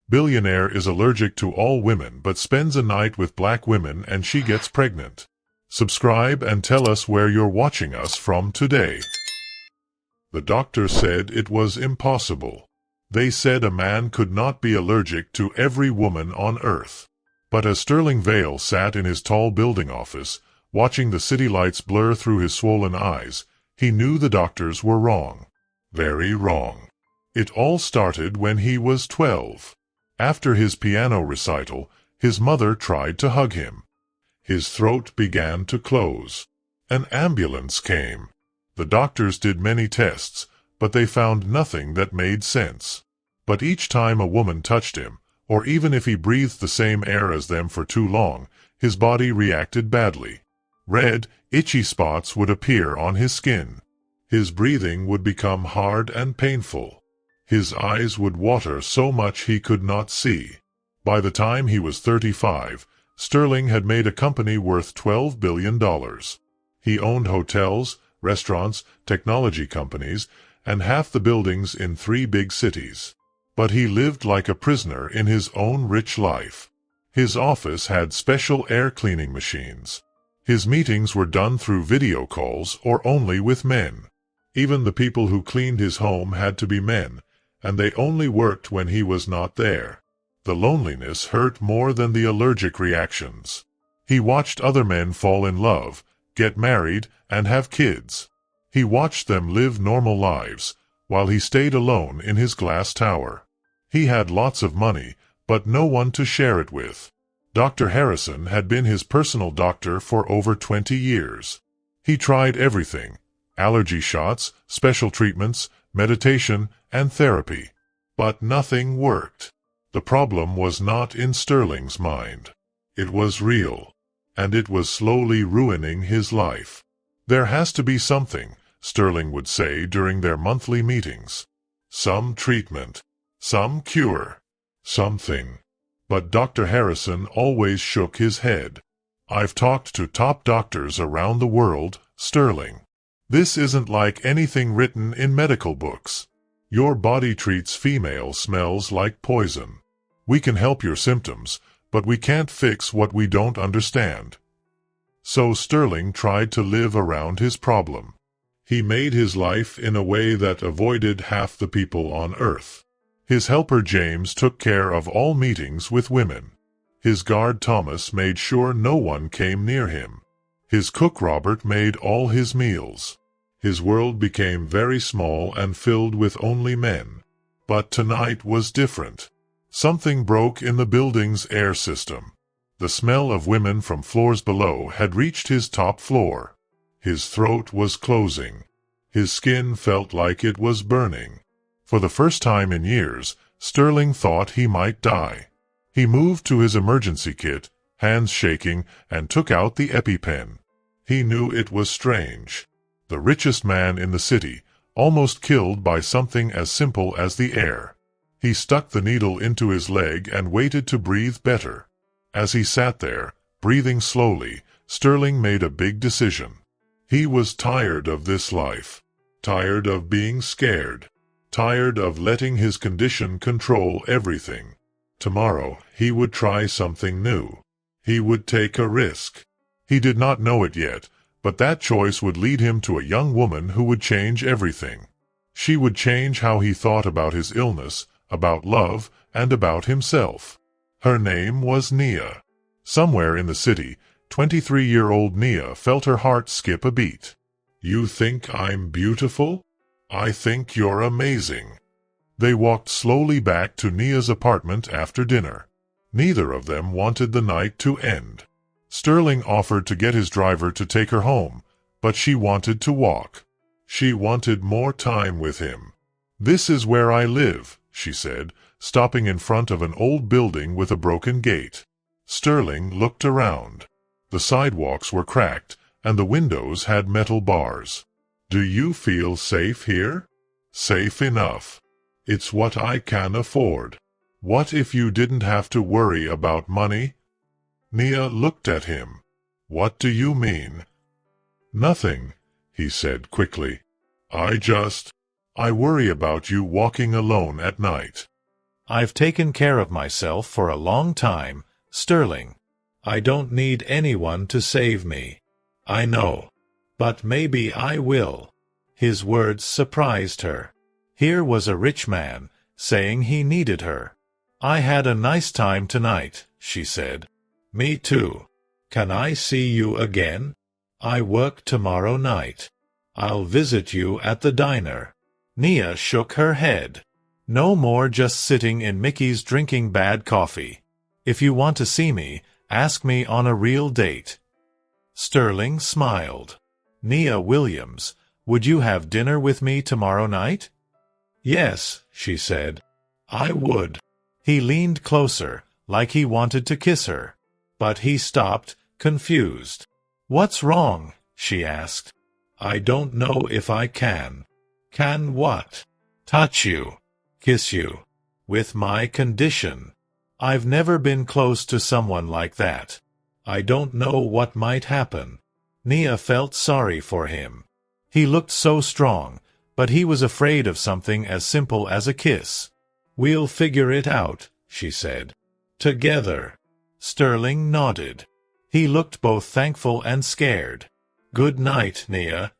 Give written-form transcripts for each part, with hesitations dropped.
Billionaire is allergic to all women but spends a night with black women and she gets pregnant. Subscribe and tell us where you're watching us from today. The doctor said it was impossible. They said a man could not be allergic to every woman on earth. But as Sterling Vale sat in his tall building office, watching the city lights blur through his swollen eyes, he knew the doctors were wrong. Very wrong. It all started when he was 12. After his piano recital, his mother tried to hug him. His throat began to close. An ambulance came. The doctors did many tests, but they found nothing that made sense. But each time a woman touched him, or even if he breathed the same air as them for too long, his body reacted badly. Red, itchy spots would appear on his skin. His breathing would become hard and painful. His eyes would water so much he could not see. By the time he was 35, Sterling had made a company worth $12 billion. He owned hotels, restaurants, technology companies, and half the buildings in 3 big cities. But he lived like a prisoner in his own rich life. His office had special air cleaning machines. His meetings were done through video calls or only with men. Even the people who cleaned his home had to be men, and they only worked when he was not there. The loneliness hurt more than the allergic reactions. He watched other men fall in love, get married, and have kids. He watched them live normal lives, while he stayed alone in his glass tower. He had lots of money, but no one to share it with. Dr. Harrison had been his personal doctor for over 20 years. He tried everything: allergy shots, special treatments, meditation, and therapy. But nothing worked. The problem was not in Sterling's mind. It was real, and it was slowly ruining his life. "There has to be something," Sterling would say during their monthly meetings. "Some treatment, some cure, something." But Dr. Harrison always shook his head. "I've talked to top doctors around the world, Sterling. This isn't like anything written in medical books. Your body treats female smells like poison. We can help your symptoms, but we can't fix what we don't understand." So Sterling tried to live around his problem. He made his life in a way that avoided half the people on Earth. His helper James took care of all meetings with women. His guard Thomas made sure no one came near him. His cook Robert made all his meals. His world became very small and filled with only men. But tonight was different. Something broke in the building's air system. The smell of women from floors below had reached his top floor. His throat was closing. His skin felt like it was burning. For the first time in years, Sterling thought he might die. He moved to his emergency kit, hands shaking, and took out the EpiPen. He knew it was strange. The richest man in the city, almost killed by something as simple as the air. He stuck the needle into his leg and waited to breathe better. As he sat there, breathing slowly, Sterling made a big decision. He was tired of this life. Tired of being scared. Tired of letting his condition control everything. Tomorrow, he would try something new. He would take a risk. He did not know it yet, but that choice would lead him to a young woman who would change everything. She would change how he thought about his illness, about love, and about himself. Her name was Nia. Somewhere in the city, 23-year-old Nia felt her heart skip a beat. "You think I'm beautiful? I think you're amazing." They walked slowly back to Nia's apartment after dinner. Neither of them wanted the night to end. Sterling offered to get his driver to take her home, but she wanted to walk. She wanted more time with him. "This is where I live," she said, stopping in front of an old building with a broken gate. Sterling looked around. The sidewalks were cracked, and the windows had metal bars. "Do you feel safe here?" "Safe enough. It's what I can afford." "What if you didn't have to worry about money?" Nia looked at him. "What do you mean?" "Nothing," he said quickly. I worry about you walking alone at night." I've taken care of myself for a long time, Sterling. I don't need anyone to save me. I know. But maybe I will. His words surprised her. Here was a rich man, saying he needed her. I had a nice time tonight, she said. Me too. Can I see you again? I work tomorrow night. I'll visit you at the diner. Nia shook her head. No more just sitting in Mickey's drinking bad coffee. If you want to see me, ask me on a real date. Sterling smiled. Nia Williams, would you have dinner with me tomorrow night? Yes, she said. I would. He leaned closer, like he wanted to kiss her. But he stopped, confused. What's wrong? She asked. I don't know if I can. Can what? Touch you. Kiss you. With my condition. I've never been close to someone like that. I don't know what might happen. Nia felt sorry for him. He looked so strong, but he was afraid of something as simple as a kiss. We'll figure it out, she said. Together. Sterling nodded. He looked both thankful and scared. Good night, Nia.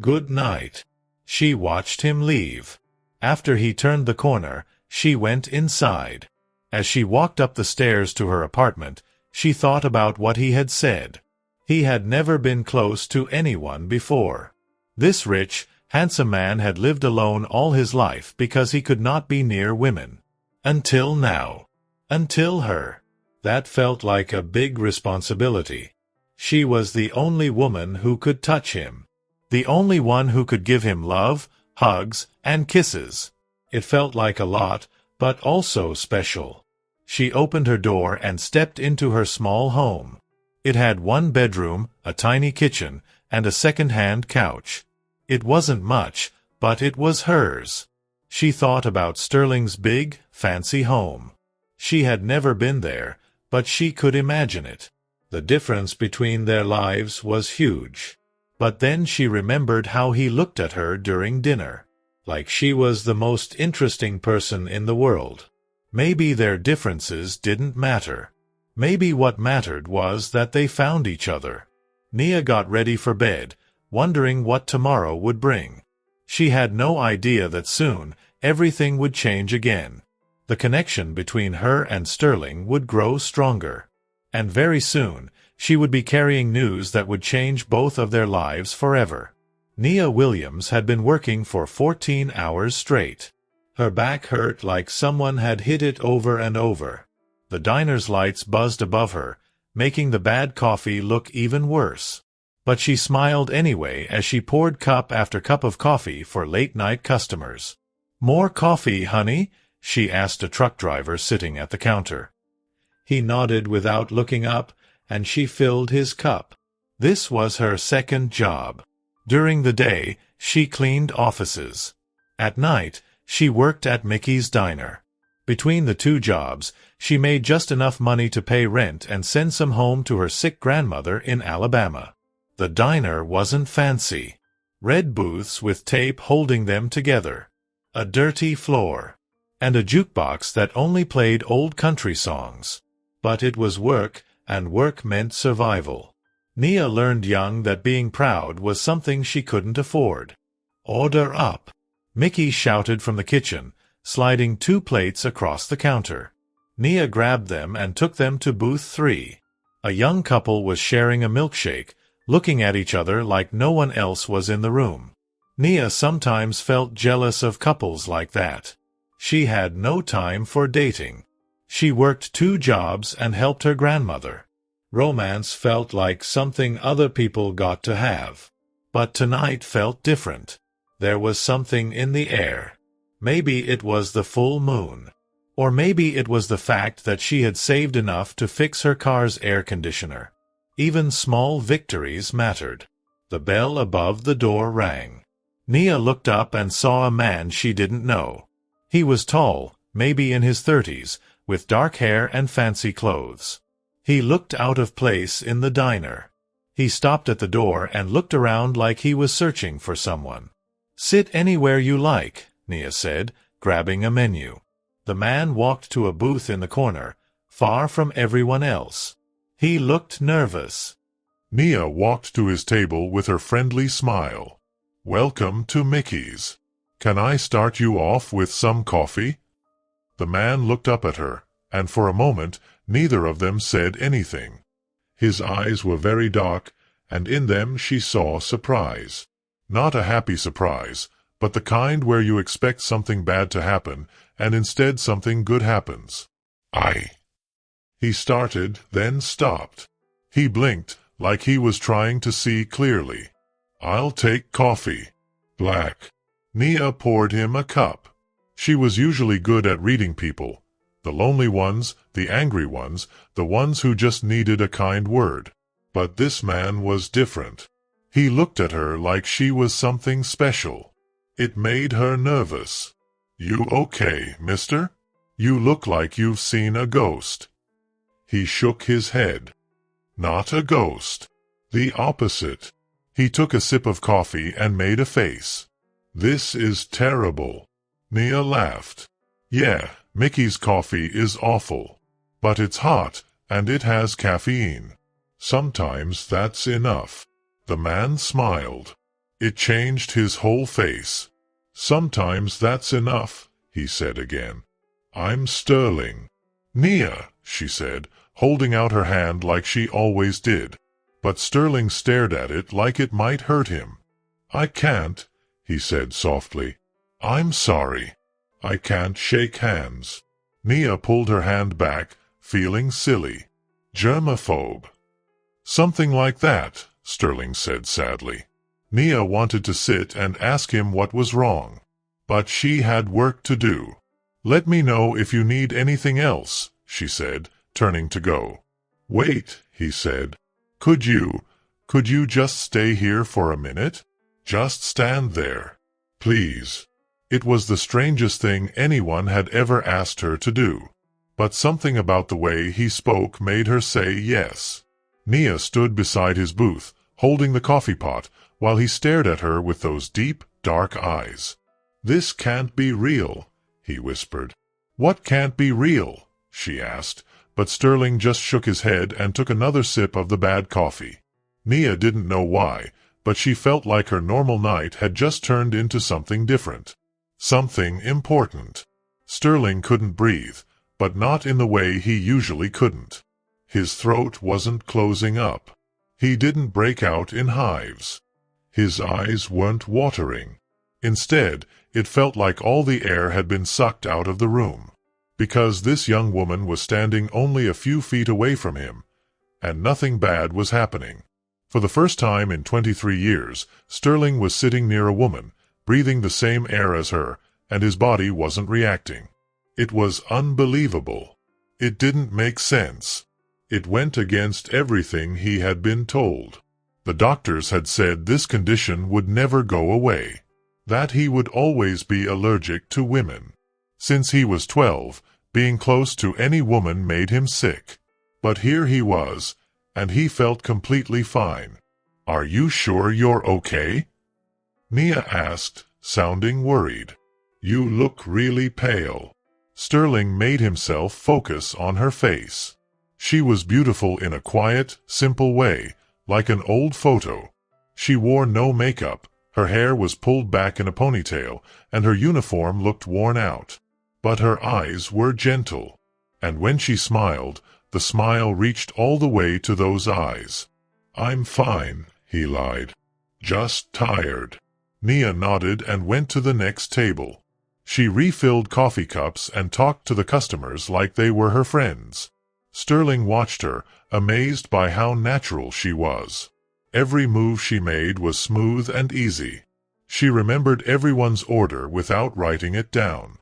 Good night. She watched him leave. After he turned the corner, she went inside. As she walked up the stairs to her apartment, she thought about what he had said. He had never been close to anyone before. This rich, handsome man had lived alone all his life because he could not be near women. Until now. Until her. That felt like a big responsibility. She was the only woman who could touch him. The only one who could give him love, hugs, and kisses. It felt like a lot, but also special. She opened her door and stepped into her small home. It had one bedroom, a tiny kitchen, and a second-hand couch. It wasn't much, but it was hers. She thought about Sterling's big, fancy home. She had never been there, but she could imagine it. The difference between their lives was huge. But then she remembered how he looked at her during dinner. Like she was the most interesting person in the world. Maybe their differences didn't matter. Maybe what mattered was that they found each other. Nia got ready for bed, wondering what tomorrow would bring. She had no idea that soon everything would change again. The connection between her and Sterling would grow stronger. And very soon, she would be carrying news that would change both of their lives forever. Nia Williams had been working for 14 hours straight. Her back hurt like someone had hit it over and over. The diner's lights buzzed above her, making the bad coffee look even worse. But she smiled anyway as she poured cup after cup of coffee for late-night customers. "More coffee, honey?" she asked a truck driver sitting at the counter. He nodded without looking up, and she filled his cup. This was her second job. During the day, she cleaned offices. At night, she worked at Mickey's diner. Between the two jobs, she made just enough money to pay rent and send some home to her sick grandmother in Alabama. The diner wasn't fancy. Red booths with tape holding them together. A dirty floor. And a jukebox that only played old country songs. But it was work, and work meant survival. Nia learned young that being proud was something she couldn't afford. "Order up," Mickey shouted from the kitchen, sliding 2 plates across the counter. Nia grabbed them and took them to booth 3. A young couple was sharing a milkshake, looking at each other like no one else was in the room. Nia sometimes felt jealous of couples like that. She had no time for dating. She worked 2 jobs and helped her grandmother. Romance felt like something other people got to have. But tonight felt different. There was something in the air. Maybe it was the full moon. Or maybe it was the fact that she had saved enough to fix her car's air conditioner. Even small victories mattered. The bell above the door rang. Nia looked up and saw a man she didn't know. He was tall, maybe in his 30s, with dark hair and fancy clothes. He looked out of place in the diner. He stopped at the door and looked around like he was searching for someone. "Sit anywhere you like," Nia said, grabbing a menu. The man walked to a booth in the corner, far from everyone else. He looked nervous. Nia walked to his table with her friendly smile. "Welcome to Mickey's. Can I start you off with some coffee?" The man looked up at her, and for a moment neither of them said anything. His eyes were very dark, and in them she saw surprise. Not a happy surprise, but the kind where you expect something bad to happen, and instead something good happens. He started, then stopped. He blinked, like he was trying to see clearly. "I'll take coffee. Black." Nia poured him a cup. She was usually good at reading people. The lonely ones, the angry ones, the ones who just needed a kind word. But this man was different. He looked at her like she was something special. It made her nervous. "You okay, mister? You look like you've seen a ghost." He shook his head. "Not a ghost. The opposite." He took a sip of coffee and made a face. "This is terrible." Nia laughed. "Yeah, Mickey's coffee is awful. But it's hot, and it has caffeine. Sometimes that's enough." The man smiled. It changed his whole face. "Sometimes that's enough," he said again. "I'm Sterling." "Nia," she said, holding out her hand like she always did. But Sterling stared at it like it might hurt him. "I can't," he said softly. "I'm sorry. I can't shake hands." Nia pulled her hand back, feeling silly. "Germaphobe." "Something like that," Sterling said sadly. Nia wanted to sit and ask him what was wrong. But she had work to do. "Let me know if you need anything else," she said, turning to go. "Wait," he said. Could you just stay here for a minute? Just stand there. Please." It was the strangest thing anyone had ever asked her to do. But something about the way he spoke made her say yes. Nia stood beside his booth, holding the coffee pot, while he stared at her with those deep, dark eyes. "This can't be real," he whispered. "What can't be real?" she asked, but Sterling just shook his head and took another sip of the bad coffee. Nia didn't know why, but she felt like her normal night had just turned into something different. Something important. Sterling couldn't breathe, but not in the way he usually couldn't. His throat wasn't closing up. He didn't break out in hives. His eyes weren't watering. Instead, it felt like all the air had been sucked out of the room. Because this young woman was standing only a few feet away from him, and nothing bad was happening. For the first time in 23 years, Sterling was sitting near a woman, breathing the same air as her, and his body wasn't reacting. It was unbelievable. It didn't make sense. It went against everything he had been told. The doctors had said this condition would never go away, that he would always be allergic to women. Since he was 12, being close to any woman made him sick. But here he was, and he felt completely fine. "Are you sure you're okay?" Nia asked, sounding worried. "You look really pale." Sterling made himself focus on her face. She was beautiful in a quiet, simple way, like an old photo. She wore no makeup, her hair was pulled back in a ponytail, and her uniform looked worn out. But her eyes were gentle, and when she smiled, the smile reached all the way to those eyes. "I'm fine," he lied. "Just tired." Nia nodded and went to the next table. She refilled coffee cups and talked to the customers like they were her friends. Sterling watched her, amazed by how natural she was. Every move she made was smooth and easy. She remembered everyone's order without writing it down.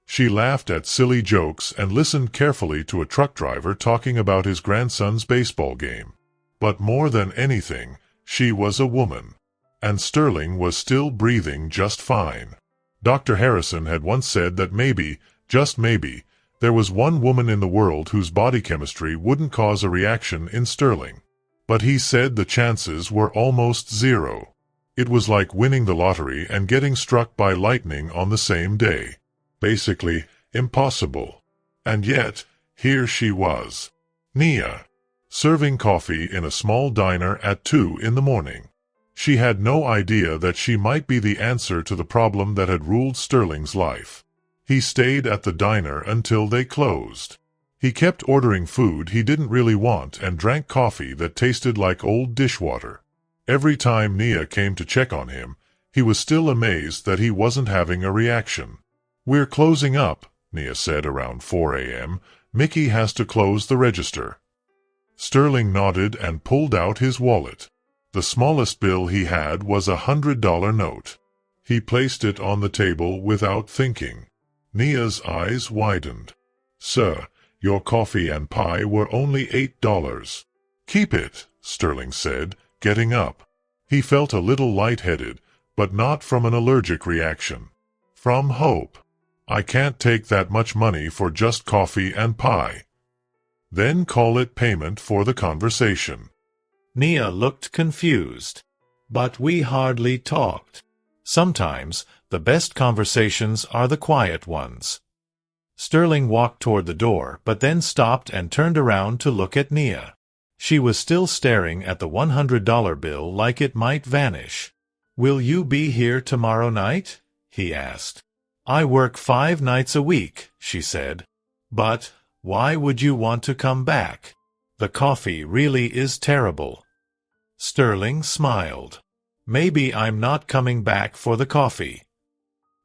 She laughed at silly jokes and listened carefully to a truck driver talking about his grandson's baseball game. But more than anything, she was a woman. And Sterling was still breathing just fine. Dr. Harrison had once said that maybe, just maybe, there was one woman in the world whose body chemistry wouldn't cause a reaction in Sterling. But he said the chances were almost zero. It was like winning the lottery and getting struck by lightning on the same day. Basically, Impossible. And yet, here she was. Nia, serving coffee in a small diner at 2 in the morning. She had no idea that she might be the answer to the problem that had ruled Sterling's life. He stayed at the diner until they closed. He kept ordering food he didn't really want and drank coffee that tasted like old dishwater. Every time Nia came to check on him, he was still amazed that he wasn't having a reaction. "We're closing up," Nia said around 4 a.m. "Mickey has to close the register." Sterling nodded and pulled out his wallet. The smallest bill he had was a $100 note. He placed it on the table without thinking. Nia's eyes widened. "Sir, your coffee and pie were only $8. "Keep it," Sterling said, getting up. He felt a little lightheaded, but not from an allergic reaction. From hope. "I can't take that much money for just coffee and pie." "Then call it payment for the conversation." Nia looked confused. "But we hardly talked." Sometimes, the best conversations are the quiet ones. Sterling walked toward the door, but then stopped and turned around to look at Nia. She was still staring at the $100 bill like it might vanish. "Will you be here tomorrow night?" he asked. "I work 5 nights a week," she said. "But why would you want to come back? The coffee really is terrible." Sterling smiled. "Maybe I'm not coming back for the coffee."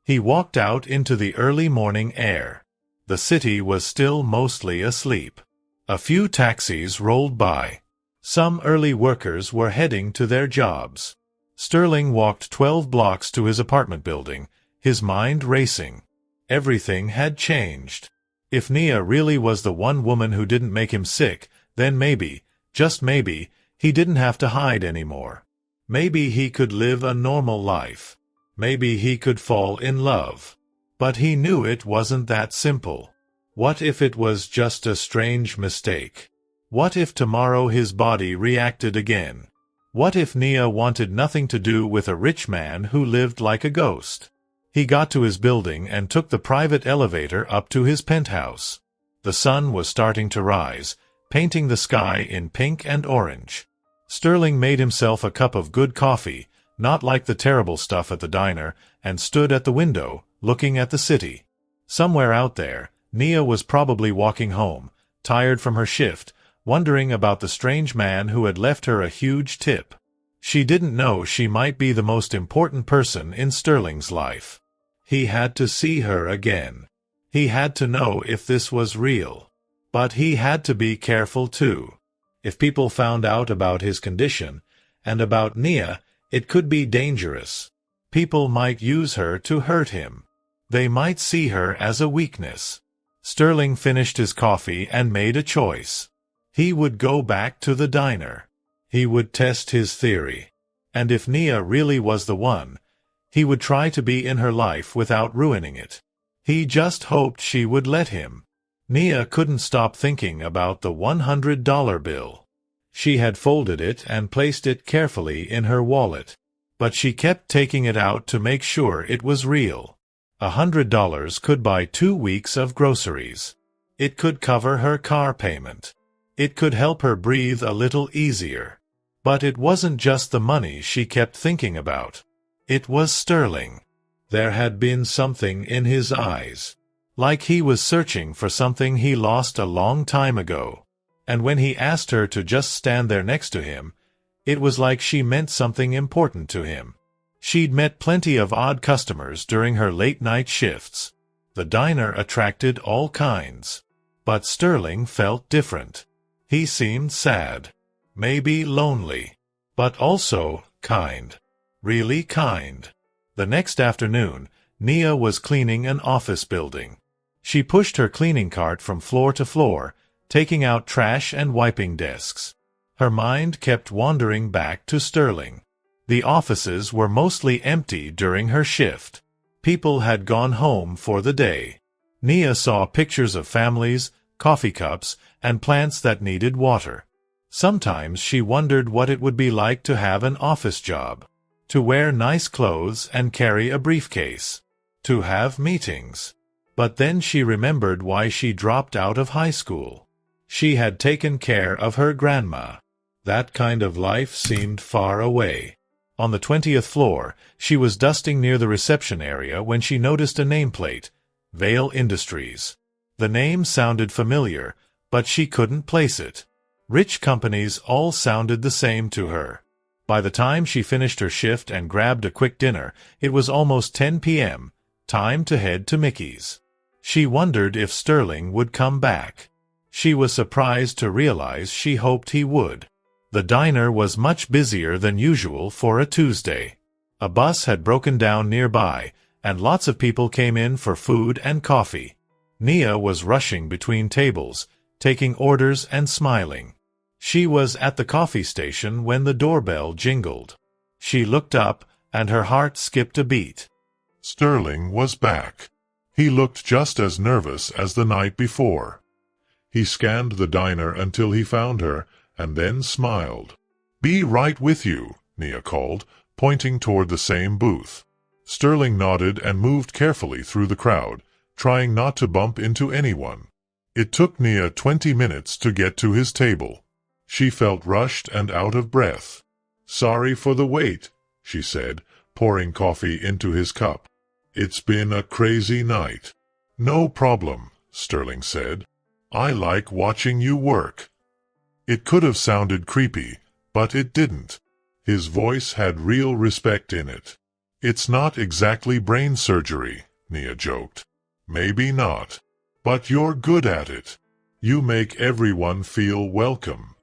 He walked out into the early morning air. The city was still mostly asleep. A few taxis rolled by. Some early workers were heading to their jobs. Sterling walked 12 blocks to his apartment building, his mind racing. Everything had changed. If Nia really was the one woman who didn't make him sick, then maybe, just maybe, he didn't have to hide anymore. Maybe he could live a normal life. Maybe he could fall in love. But he knew it wasn't that simple. What if it was just a strange mistake? What if tomorrow his body reacted again? What if Nia wanted nothing to do with a rich man who lived like a ghost? He got to his building and took the private elevator up to his penthouse. The sun was starting to rise, painting the sky in pink and orange. Sterling made himself a cup of good coffee, not like the terrible stuff at the diner, and stood at the window, looking at the city. Somewhere out there, Nia was probably walking home, tired from her shift, wondering about the strange man who had left her a huge tip. She didn't know she might be the most important person in Sterling's life. He had to see her again. He had to know if this was real. But he had to be careful too. If people found out about his condition, and about Nia, it could be dangerous. People might use her to hurt him. They might see her as a weakness. Sterling finished his coffee and made a choice. He would go back to the diner. He would test his theory. And if Nia really was the one, he would try to be in her life without ruining it. He just hoped she would let him. Nia couldn't stop thinking about the $100 bill. She had folded it and placed it carefully in her wallet, but she kept taking it out to make sure it was real. $100 could buy 2 weeks of groceries. It could cover her car payment. It could help her breathe a little easier. But it wasn't just the money she kept thinking about. It was Sterling. There had been something in his eyes. Like he was searching for something he lost a long time ago. And when he asked her to just stand there next to him, it was like she meant something important to him. She'd met plenty of odd customers during her late-night shifts. The diner attracted all kinds. But Sterling felt different. He seemed sad. Maybe lonely. But also kind. Really kind. The next afternoon, Nia was cleaning an office building. She pushed her cleaning cart from floor to floor, taking out trash and wiping desks. Her mind kept wandering back to Sterling. The offices were mostly empty during her shift. People had gone home for the day. Nia saw pictures of families, coffee cups, and plants that needed water. Sometimes she wondered what it would be like to have an office job. To wear nice clothes and carry a briefcase. To have meetings. But then she remembered why she dropped out of high school. She had taken care of her grandma. That kind of life seemed far away. On the 20th floor, she was dusting near the reception area when she noticed a nameplate, Vale Industries. The name sounded familiar, but she couldn't place it. Rich companies all sounded the same to her. By the time she finished her shift and grabbed a quick dinner, it was almost 10 p.m., time to head to Mickey's. She wondered if Sterling would come back. She was surprised to realize she hoped he would. The diner was much busier than usual for a Tuesday. A bus had broken down nearby, and lots of people came in for food and coffee. Nia was rushing between tables, taking orders and smiling. She was at the coffee station when the doorbell jingled. She looked up, and her heart skipped a beat. Sterling was back. He looked just as nervous as the night before. He scanned the diner until he found her, and then smiled. "Be right with you," Nia called, pointing toward the same booth. Sterling nodded and moved carefully through the crowd, trying not to bump into anyone. It took Nia 20 minutes to get to his table. She felt rushed and out of breath. "Sorry for the wait," she said, pouring coffee into his cup. "It's been a crazy night." "No problem," Sterling said. "I like watching you work." It could have sounded creepy, but it didn't. His voice had real respect in it. "It's not exactly brain surgery," Nia joked. "Maybe not. But you're good at it. You make everyone feel welcome."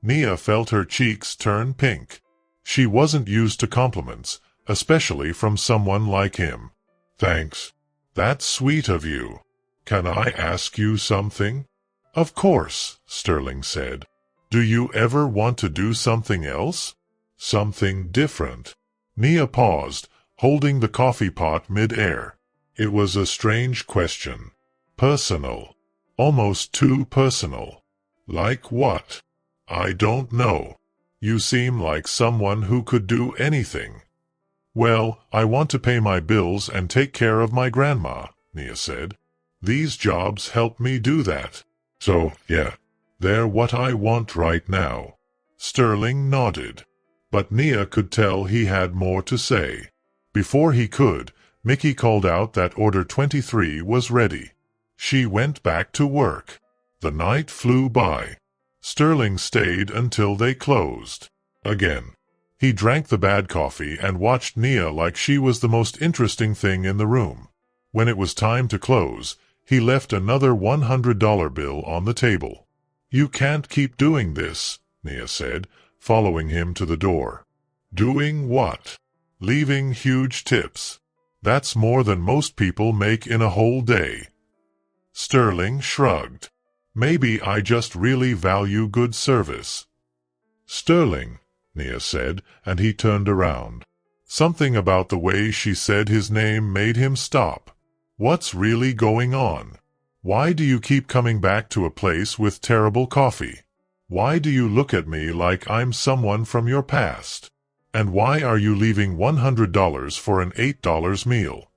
Nia felt her cheeks turn pink. She wasn't used to compliments, especially from someone like him. "Thanks. That's sweet of you. Can I ask you something?" "Of course," Sterling said. "Do you ever want to do something else? Something different?" Nia paused, holding the coffee pot mid-air. It was a strange question. Personal. Almost too personal. "Like what?" "I don't know. You seem like someone who could do anything." "Well, I want to pay my bills and take care of my grandma," Nia said. "These jobs help me do that. So, yeah, they're what I want right now." Sterling nodded. But Nia could tell he had more to say. Before he could, Mickey called out that Order 23 was ready. She went back to work. The night flew by. Sterling stayed until they closed. Again. He drank the bad coffee and watched Nia like she was the most interesting thing in the room. When it was time to close, he left another $100 bill on the table. "You can't keep doing this," Nia said, following him to the door. "Doing what?" "Leaving huge tips. That's more than most people make in a whole day." Sterling shrugged. "Maybe I just really value good service." "Sterling," Nia said, and he turned around. Something about the way she said his name made him stop. "What's really going on? Why do you keep coming back to a place with terrible coffee? Why do you look at me like I'm someone from your past? And why are you leaving $100 for an $8 meal?"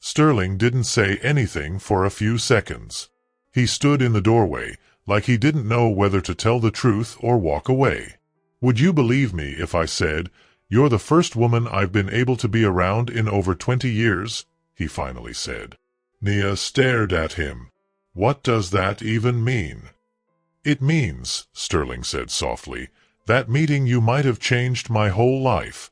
Sterling didn't say anything for a few seconds. He stood in the doorway, like he didn't know whether to tell the truth or walk away. "Would you believe me if I said, you're the first woman I've been able to be around in over 20 years? He finally said. Nia stared at him. "What does that even mean?" "It means," Sterling said softly, "that meeting you might have changed my whole life."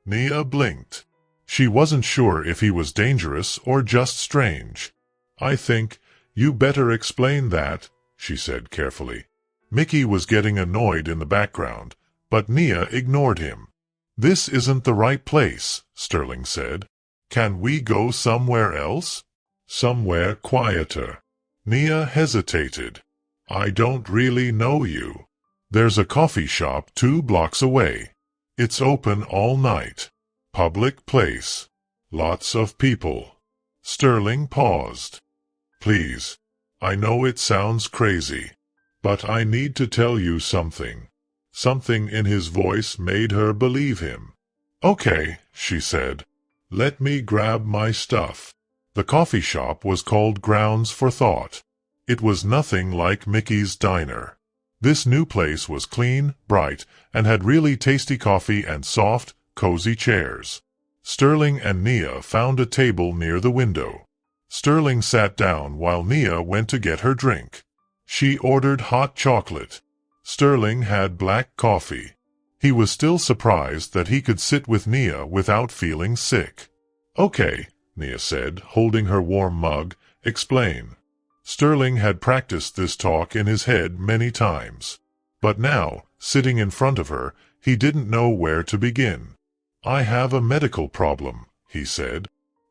Nia blinked. She wasn't sure if he was dangerous or just strange. "I think you better explain that," she said carefully. Mickey was getting annoyed in the background, but Nia ignored him. "This isn't the right place," Sterling said. "Can we go somewhere else? Somewhere quieter?" Nia hesitated. "I don't really know you. There's a coffee shop 2 blocks away. It's open all night. Public place. Lots of people." Sterling paused. "Please. I know it sounds crazy. But I need to tell you something." Something in his voice made her believe him. "Okay," she said. "Let me grab my stuff." The coffee shop was called Grounds for Thought. It was nothing like Mickey's Diner. This new place was clean, bright, and had really tasty coffee and soft, cozy chairs. Sterling and Nia found a table near the window. Sterling sat down while Nia went to get her drink. She ordered hot chocolate. Sterling had black coffee. He was still surprised that he could sit with Nia without feeling sick. "Okay," Nia said, holding her warm mug. "Explain." Sterling had practiced this talk in his head many times. But now, sitting in front of her, he didn't know where to begin. "I have a medical problem," he said.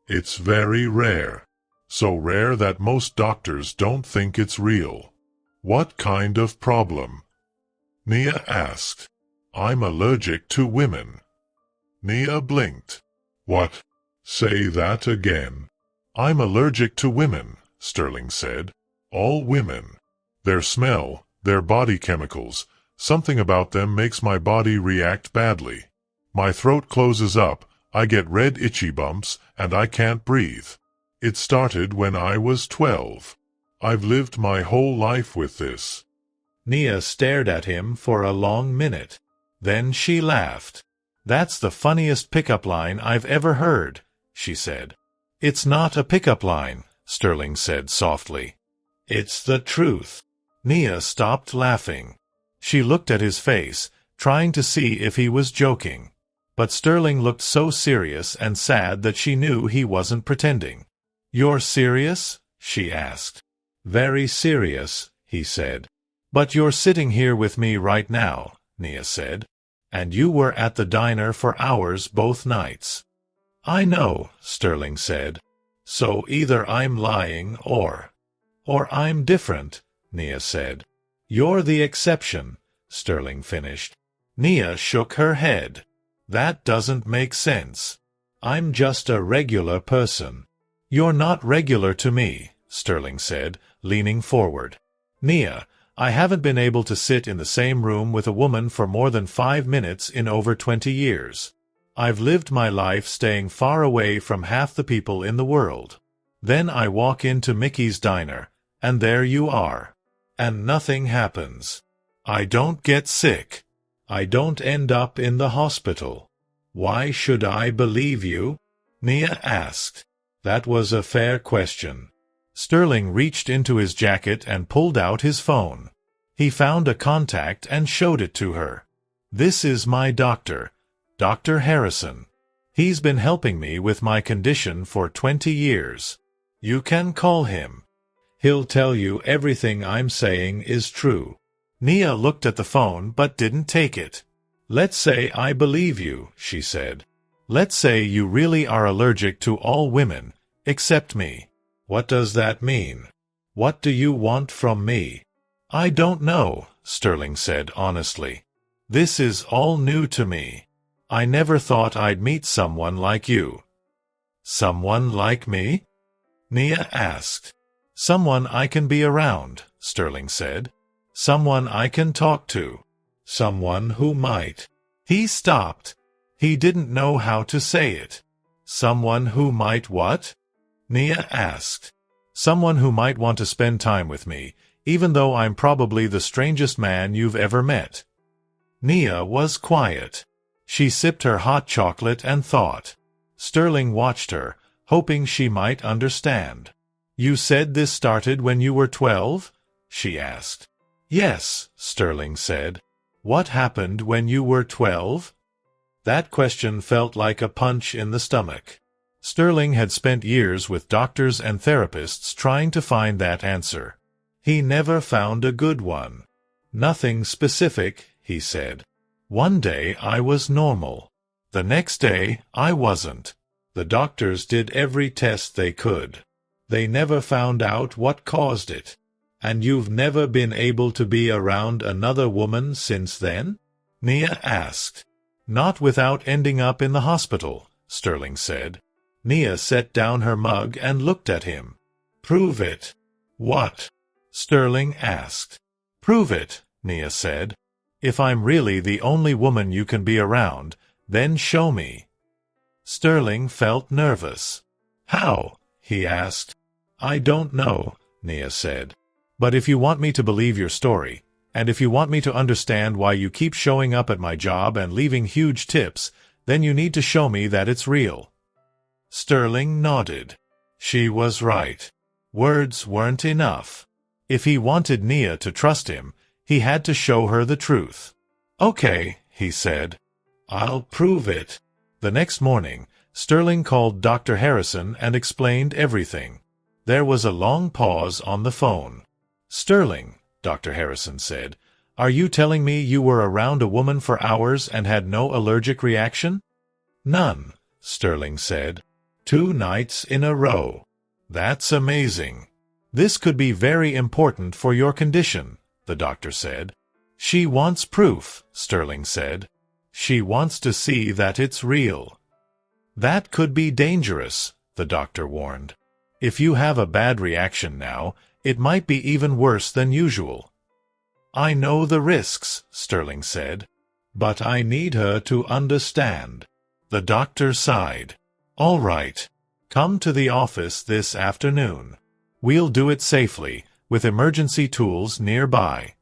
"It's very rare. So rare that most doctors don't think it's real." "What kind of problem?" Nia asked. "I'm allergic to women." Nia blinked. "What? Say that again." "I'm allergic to women," Sterling said. "All women. Their smell, their body chemicals, something about them makes my body react badly. My throat closes up, I get red itchy bumps, and I can't breathe. It started when I was 12. I've lived my whole life with this." Nia stared at him for a long minute. Then she laughed. "That's the funniest pickup line I've ever heard," she said. "It's not a pickup line," Sterling said softly. "It's the truth." Nia stopped laughing. She looked at his face, trying to see if he was joking. But Sterling looked so serious and sad that she knew he wasn't pretending. "You're serious?" she asked. "Very serious," he said. "But you're sitting here with me right now," Nia said. "And you were at the diner for hours both nights." "I know," Sterling said. "So either I'm lying or I'm different," Nia said. "You're the exception," Sterling finished. Nia shook her head. "That doesn't make sense. I'm just a regular person." "You're not regular to me," Sterling said, leaning forward. "Nia, I haven't been able to sit in the same room with a woman for more than 5 minutes in over 20 years. I've lived my life staying far away from half the people in the world. Then I walk into Mickey's Diner, and there you are. And nothing happens. I don't get sick. I don't end up in the hospital. Why should I believe you?" Nia asked. That was a fair question. Sterling reached into his jacket and pulled out his phone. He found a contact and showed it to her. "This is my doctor, Dr. Harrison. He's been helping me with my condition for 20 years. You can call him. He'll tell you everything I'm saying is true." Nia looked at the phone but didn't take it. "Let's say I believe you," she said. "Let's say you really are allergic to all women, except me. What does that mean? What do you want from me?" "I don't know," Sterling said honestly. "This is all new to me. I never thought I'd meet someone like you." "Someone like me?" Nia asked. "Someone I can be around," Sterling said. "Someone I can talk to. Someone who might—" He stopped. He didn't know how to say it. "Someone who might what?" Nia asked. "Someone who might want to spend time with me, even though I'm probably the strangest man you've ever met." Nia was quiet. She sipped her hot chocolate and thought. Sterling watched her, hoping she might understand. "You said this started when you were 12?" she asked. "Yes," Sterling said. "What happened when you were 12? That question felt like a punch in the stomach. Sterling had spent years with doctors and therapists trying to find that answer. He never found a good one. "Nothing specific," he said. "One day I was normal. The next day I wasn't. The doctors did every test they could. They never found out what caused it." "And you've never been able to be around another woman since then?" Nia asked. "Not without ending up in the hospital," Sterling said. Nia set down her mug and looked at him. "Prove it." "What?" Sterling asked. "Prove it," Nia said. "If I'm really the only woman you can be around, then show me." Sterling felt nervous. "How?" he asked. I don't know, Nia said. But if you want me to believe your story, and if you want me to understand why you keep showing up at my job and leaving huge tips, then you need to show me that it's real. Sterling nodded. She was right. Words weren't enough. If he wanted Nia to trust him, he had to show her the truth. Okay, he said. I'll prove it. The next morning, Sterling called Dr. Harrison and explained everything. There was a long pause on the phone. Sterling, Dr. Harrison said, are you telling me you were around a woman for hours and had no allergic reaction? None, Sterling said. 2 nights in a row. That's amazing. This could be very important for your condition, the doctor said. She wants proof, Sterling said. She wants to see that it's real. That could be dangerous, the doctor warned. If you have a bad reaction now, it might be even worse than usual. I know the risks, Sterling said. But I need her to understand. The doctor sighed. All right. Come to the office this afternoon. We'll do it safely, with emergency tools nearby.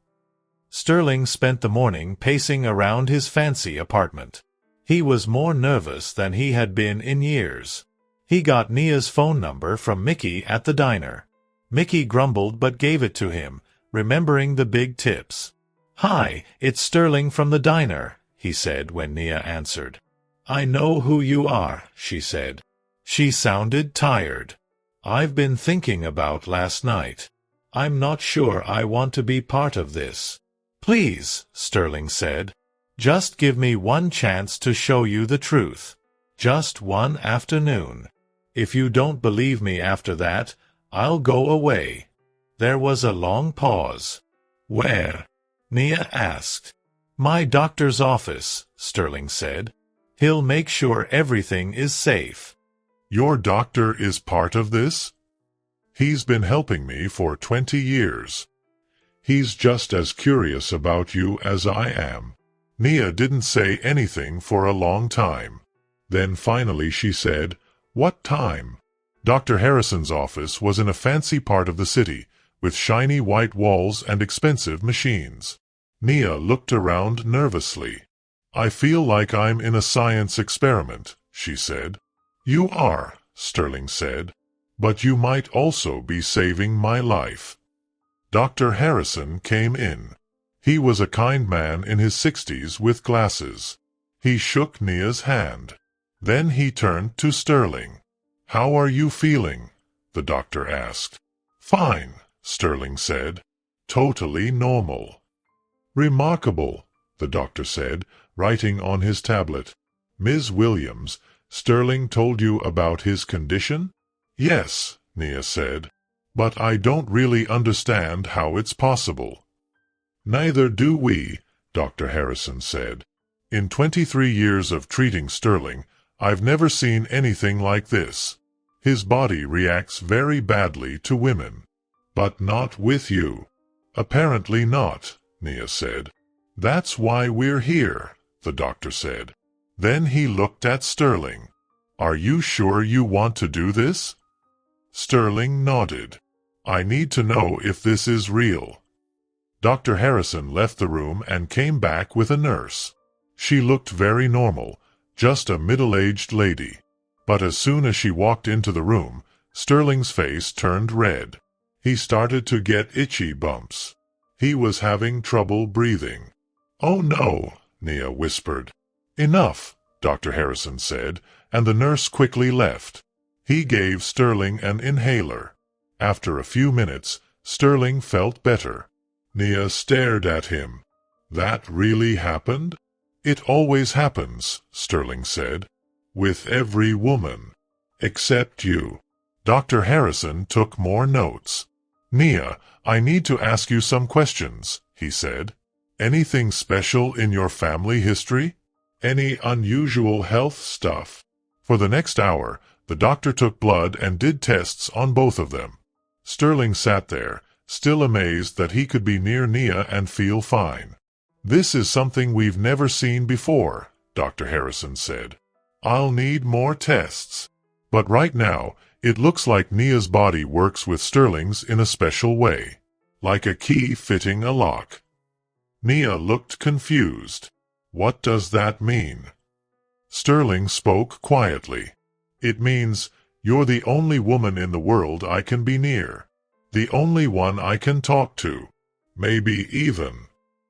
Sterling spent the morning pacing around his fancy apartment. He was more nervous than he had been in years. He got Nia's phone number from Mickey at the diner. Mickey grumbled but gave it to him, remembering the big tips. Hi, it's Sterling from the diner, he said when Nia answered. I know who you are, she said. She sounded tired. I've been thinking about last night. I'm not sure I want to be part of this. Please, Sterling said. Just give me one chance to show you the truth. Just one afternoon. If you don't believe me after that, I'll go away. There was a long pause. Where? Nia asked. My doctor's office, Sterling said. He'll make sure everything is safe. Your doctor is part of this? He's been helping me for 20 years. He's just as curious about you as I am. Nia didn't say anything for a long time. Then finally she said, What time? Dr. Harrison's office was in a fancy part of the city, with shiny white walls and expensive machines. Nia looked around nervously. I feel like I'm in a science experiment, she said. You are, Sterling said, but you might also be saving my life. Dr. Harrison came in. He was a kind man in his 60s with glasses. He shook Nia's hand. Then he turned to Sterling. How are you feeling? The doctor asked. Fine, Sterling said. Totally normal. Remarkable, the doctor said, writing on his tablet. Ms. Williams, Sterling told you about his condition? Yes, Nia said. But I don't really understand how it's possible. Neither do we, Dr. Harrison said. In 23 years of treating Sterling, I've never seen anything like this. His body reacts very badly to women. But not with you. Apparently not, Nia said. That's why we're here, the doctor said. Then he looked at Sterling. Are you sure you want to do this? Sterling nodded. I need to know if this is real. Dr. Harrison left the room and came back with a nurse. She looked very normal, just a middle-aged lady. But as soon as she walked into the room, Sterling's face turned red. He started to get itchy bumps. He was having trouble breathing. Oh no, Nia whispered. Enough, Dr. Harrison said, and the nurse quickly left. He gave Sterling an inhaler. After a few minutes, Sterling felt better. Nia stared at him. That really happened? It always happens, Sterling said. With every woman. Except you. Dr. Harrison took more notes. Nia, I need to ask you some questions, he said. Anything special in your family history? Any unusual health stuff? For the next hour, the doctor took blood and did tests on both of them. Sterling sat there, still amazed that he could be near Nia and feel fine. This is something we've never seen before, Dr. Harrison said. I'll need more tests. But right now, It looks like Nia's body works with Sterling's in a special way, like a key fitting a lock. Nia looked confused. What does that mean? Sterling spoke quietly. It means, you're the only woman in the world I can be near. The only one I can talk to. Maybe even.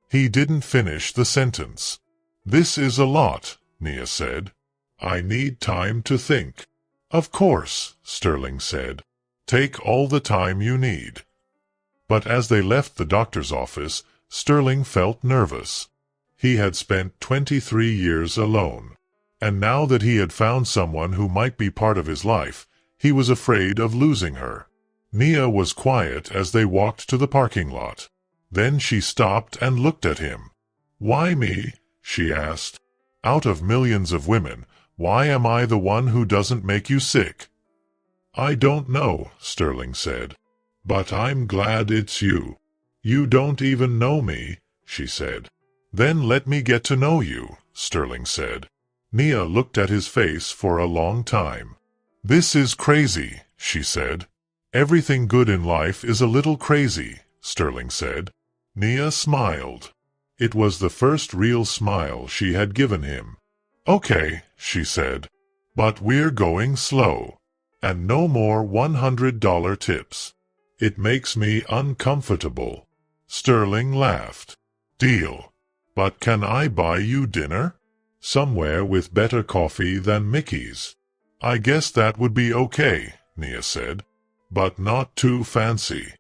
He didn't finish the sentence. This is a lot, Nia said. I need time to think. Of course, Sterling said. Take all the time you need. But as they left the doctor's office, Sterling felt nervous. He had spent 23 years alone. And now that he had found someone who might be part of his life, he was afraid of losing her. Nia was quiet as they walked to the parking lot. Then she stopped and looked at him. Why me? She asked. Out of millions of women, why am I the one who doesn't make you sick? I don't know, Sterling said. But I'm glad it's you. You don't even know me, she said. Then let me get to know you, Sterling said. Nia looked at his face for a long time. This is crazy, she said. Everything good in life is a little crazy, Sterling said. Nia smiled. It was the first real smile she had given him. Okay, she said. But we're going slow. And no more $100 tips. It makes me uncomfortable. Sterling laughed. Deal. But can I buy you dinner? Somewhere with better coffee than Mickey's. I guess that would be okay, Nia said. But not too fancy.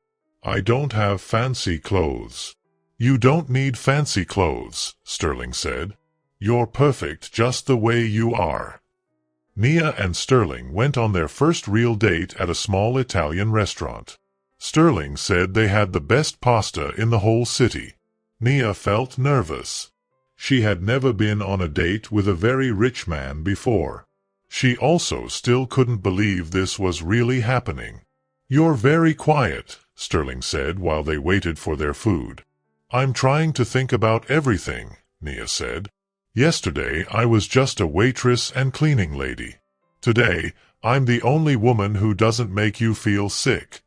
I don't have fancy clothes. You don't need fancy clothes, Sterling said. You're perfect just the way you are. Nia and Sterling went on their first real date at a small Italian restaurant. Sterling said they had the best pasta in the whole city. Nia felt nervous. She had never been on a date with a very rich man before. She also still couldn't believe this was really happening. You're very quiet, Sterling said while they waited for their food. I'm trying to think about everything, Nia said. Yesterday I was just a waitress and cleaning lady. Today, I'm the only woman who doesn't make you feel sick.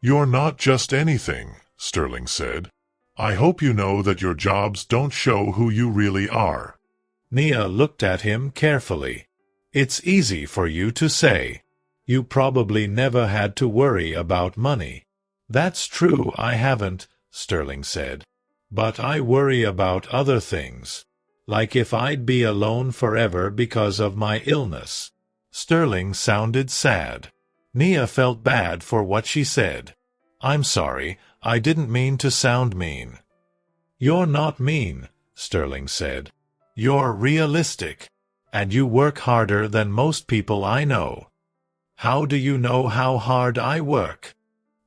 You're not just anything, Sterling said. I hope you know that your jobs don't show who you really are. Nia looked at him carefully. It's easy for you to say. You probably never had to worry about money. That's true, I haven't, Sterling said. But I worry about other things. Like if I'd be alone forever because of my illness. Sterling sounded sad. Nia felt bad for what she said. I'm sorry, I didn't mean to sound mean. You're not mean, Sterling said. You're realistic. And you work harder than most people I know. How do you know how hard I work?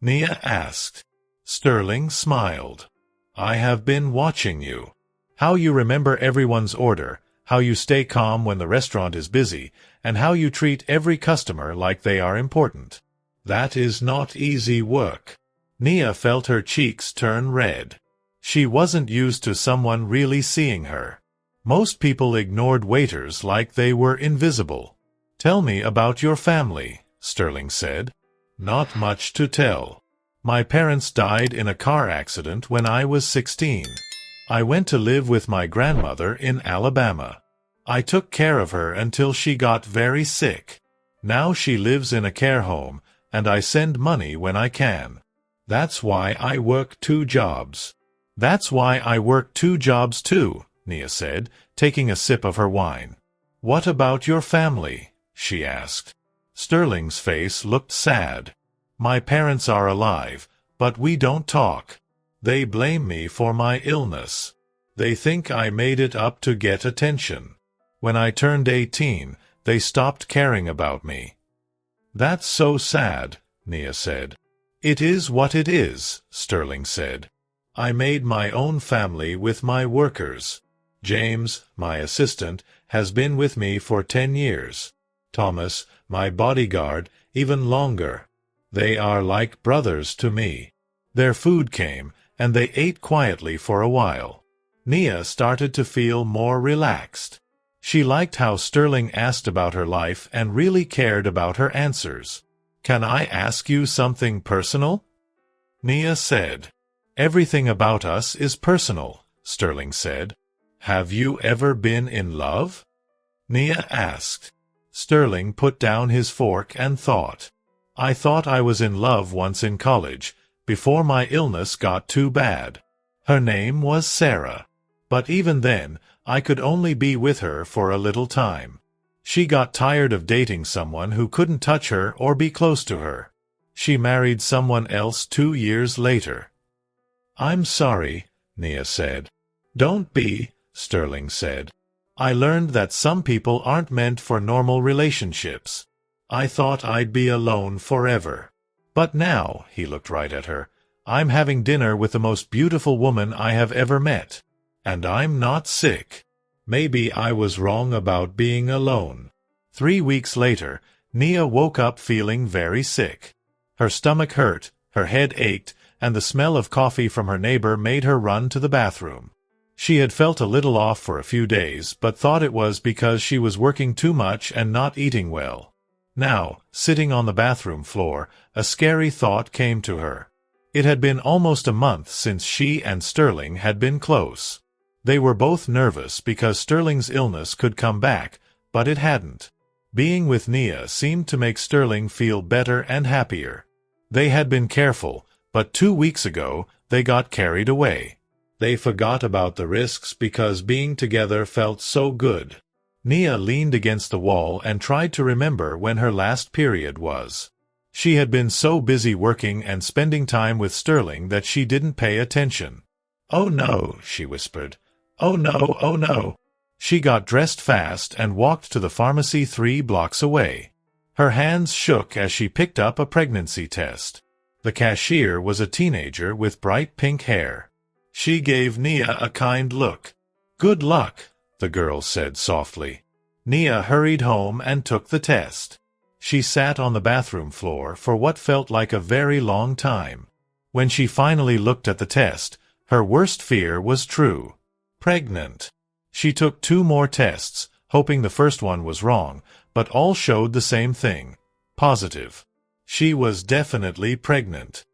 Nia asked. Sterling smiled. I have been watching you. How you remember everyone's order, how you stay calm when the restaurant is busy, and how you treat every customer like they are important. That is not easy work. Nia felt her cheeks turn red. She wasn't used to someone really seeing her. Most people ignored waiters like they were invisible. Tell me about your family, Sterling said. Not much to tell. My parents died in a car accident when I was 16. I went to live with my grandmother in Alabama. I took care of her until she got very sick. Now she lives in a care home, and I send money when I can. That's why I work 2 jobs. That's why I work 2 jobs too, Nia said, taking a sip of her wine. What about your family? She asked. Sterling's face looked sad. My parents are alive, but we don't talk. They blame me for my illness. They think I made it up to get attention. When I turned 18, they stopped caring about me. That's so sad, Nia said. It is what it is, Sterling said. I made my own family with my workers. James, my assistant, has been with me for 10 years. Thomas, my bodyguard, even longer. They are like brothers to me. Their food came, and they ate quietly for a while. Nia started to feel more relaxed. She liked how Sterling asked about her life and really cared about her answers. Can I ask you something personal? Nia said. Everything about us is personal, Sterling said. Have you ever been in love? Nia asked. Sterling put down his fork and thought. I thought I was in love once in college, before my illness got too bad. Her name was Sarah. But even then, I could only be with her for a little time. She got tired of dating someone who couldn't touch her or be close to her. She married someone else 2 years later. I'm sorry, Nia said. Don't be, Sterling said. I learned that some people aren't meant for normal relationships. I thought I'd be alone forever. But now, he looked right at her, I'm having dinner with the most beautiful woman I have ever met. And I'm not sick. Maybe I was wrong about being alone. 3 weeks later, Nia woke up feeling very sick. Her stomach hurt, her head ached, and the smell of coffee from her neighbor made her run to the bathroom. She had felt a little off for a few days, but thought it was because she was working too much and not eating well. Now, sitting on the bathroom floor, a scary thought came to her. It had been almost a month since she and Sterling had been close. They were both nervous because Sterling's illness could come back, but it hadn't. Being with Nia seemed to make Sterling feel better and happier. They had been careful, but 2 weeks ago, they got carried away. They forgot about the risks because being together felt so good. Nia leaned against the wall and tried to remember when her last period was. She had been so busy working and spending time with Sterling that she didn't pay attention. "Oh no," she whispered. "Oh no, oh no." She got dressed fast and walked to the pharmacy 3 blocks away. Her hands shook as she picked up a pregnancy test. The cashier was a teenager with bright pink hair. She gave Nia a kind look. "Good luck," the girl said softly. Nia hurried home and took the test. She sat on the bathroom floor for what felt like a very long time. When she finally looked at the test, her worst fear was true. Pregnant. She took 2 more tests, hoping the first one was wrong, but all showed the same thing. Positive. She was definitely pregnant.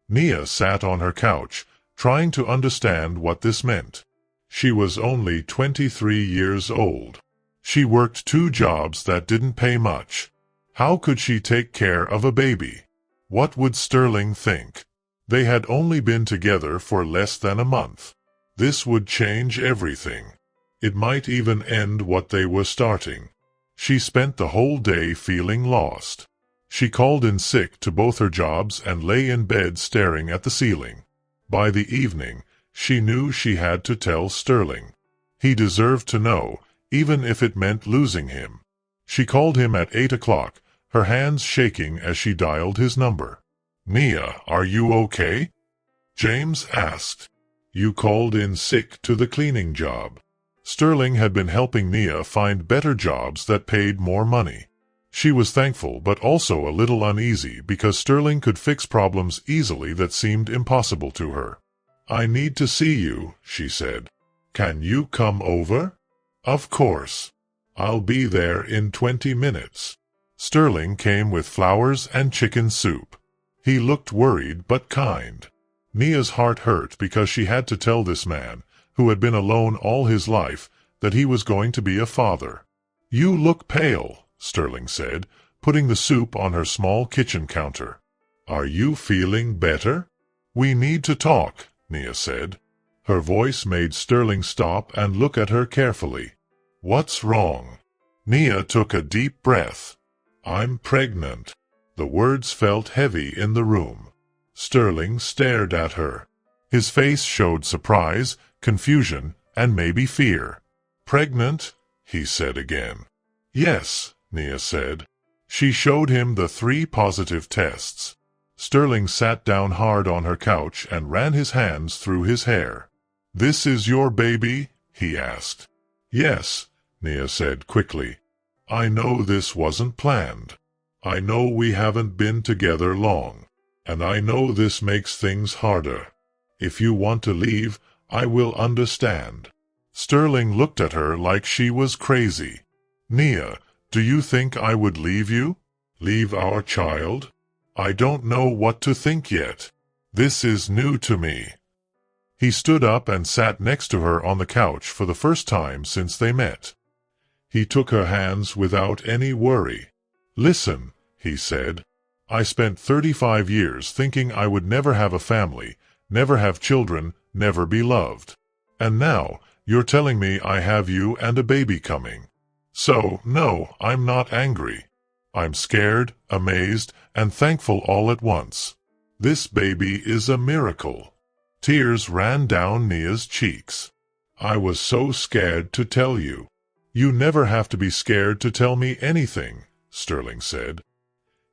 Nia sat on her couch, trying to understand what this meant. She was only 23 years old. She worked 2 jobs that didn't pay much. How could she take care of a baby? What would Sterling think? They had only been together for less than a month. This would change everything. It might even end what they were starting. She spent the whole day feeling lost. She called in sick to both her jobs and lay in bed staring at the ceiling. By the evening, she knew she had to tell Sterling. He deserved to know, even if it meant losing him. She called him at 8 o'clock, her hands shaking as she dialed his number. "Nia, are you okay?" James asked. "You called in sick to the cleaning job." Sterling had been helping Nia find better jobs that paid more money. She was thankful but also a little uneasy because Sterling could fix problems easily that seemed impossible to her. "I need to see you," she said. "Can you come over?" "Of course. I'll be there in 20 minutes. Sterling came with flowers and chicken soup. He looked worried but kind. Nia's heart hurt because she had to tell this man, who had been alone all his life, that he was going to be a father. "You look pale," Sterling said, putting the soup on her small kitchen counter. "Are you feeling better?" "We need to talk," Nia said. Her voice made Sterling stop and look at her carefully. "What's wrong?" Nia took a deep breath. "I'm pregnant." The words felt heavy in the room. Sterling stared at her. His face showed surprise, confusion, and maybe fear. "Pregnant?" he said again. "Yes," Nia said. She showed him the 3 positive tests. Sterling sat down hard on her couch and ran his hands through his hair. "This is your baby?" he asked. "Yes," Nia said quickly. "I know this wasn't planned. I know we haven't been together long. And I know this makes things harder. If you want to leave, I will understand." Sterling looked at her like she was crazy. "Nia, do you think I would leave you? Leave our child?" I don't know what to think yet. This is new to me. He stood up and sat next to her on the couch for the first time since they met. He took her hands without any worry. Listen, he said. I spent 35 years thinking I would never have a family, never have children, never be loved. And now, you're telling me I have you and a baby coming. So, no, I'm not angry. I'm scared, amazed, and thankful all at once. This baby is a miracle. Tears ran down Nia's cheeks. I was so scared to tell you. You never have to be scared to tell me anything, Sterling said.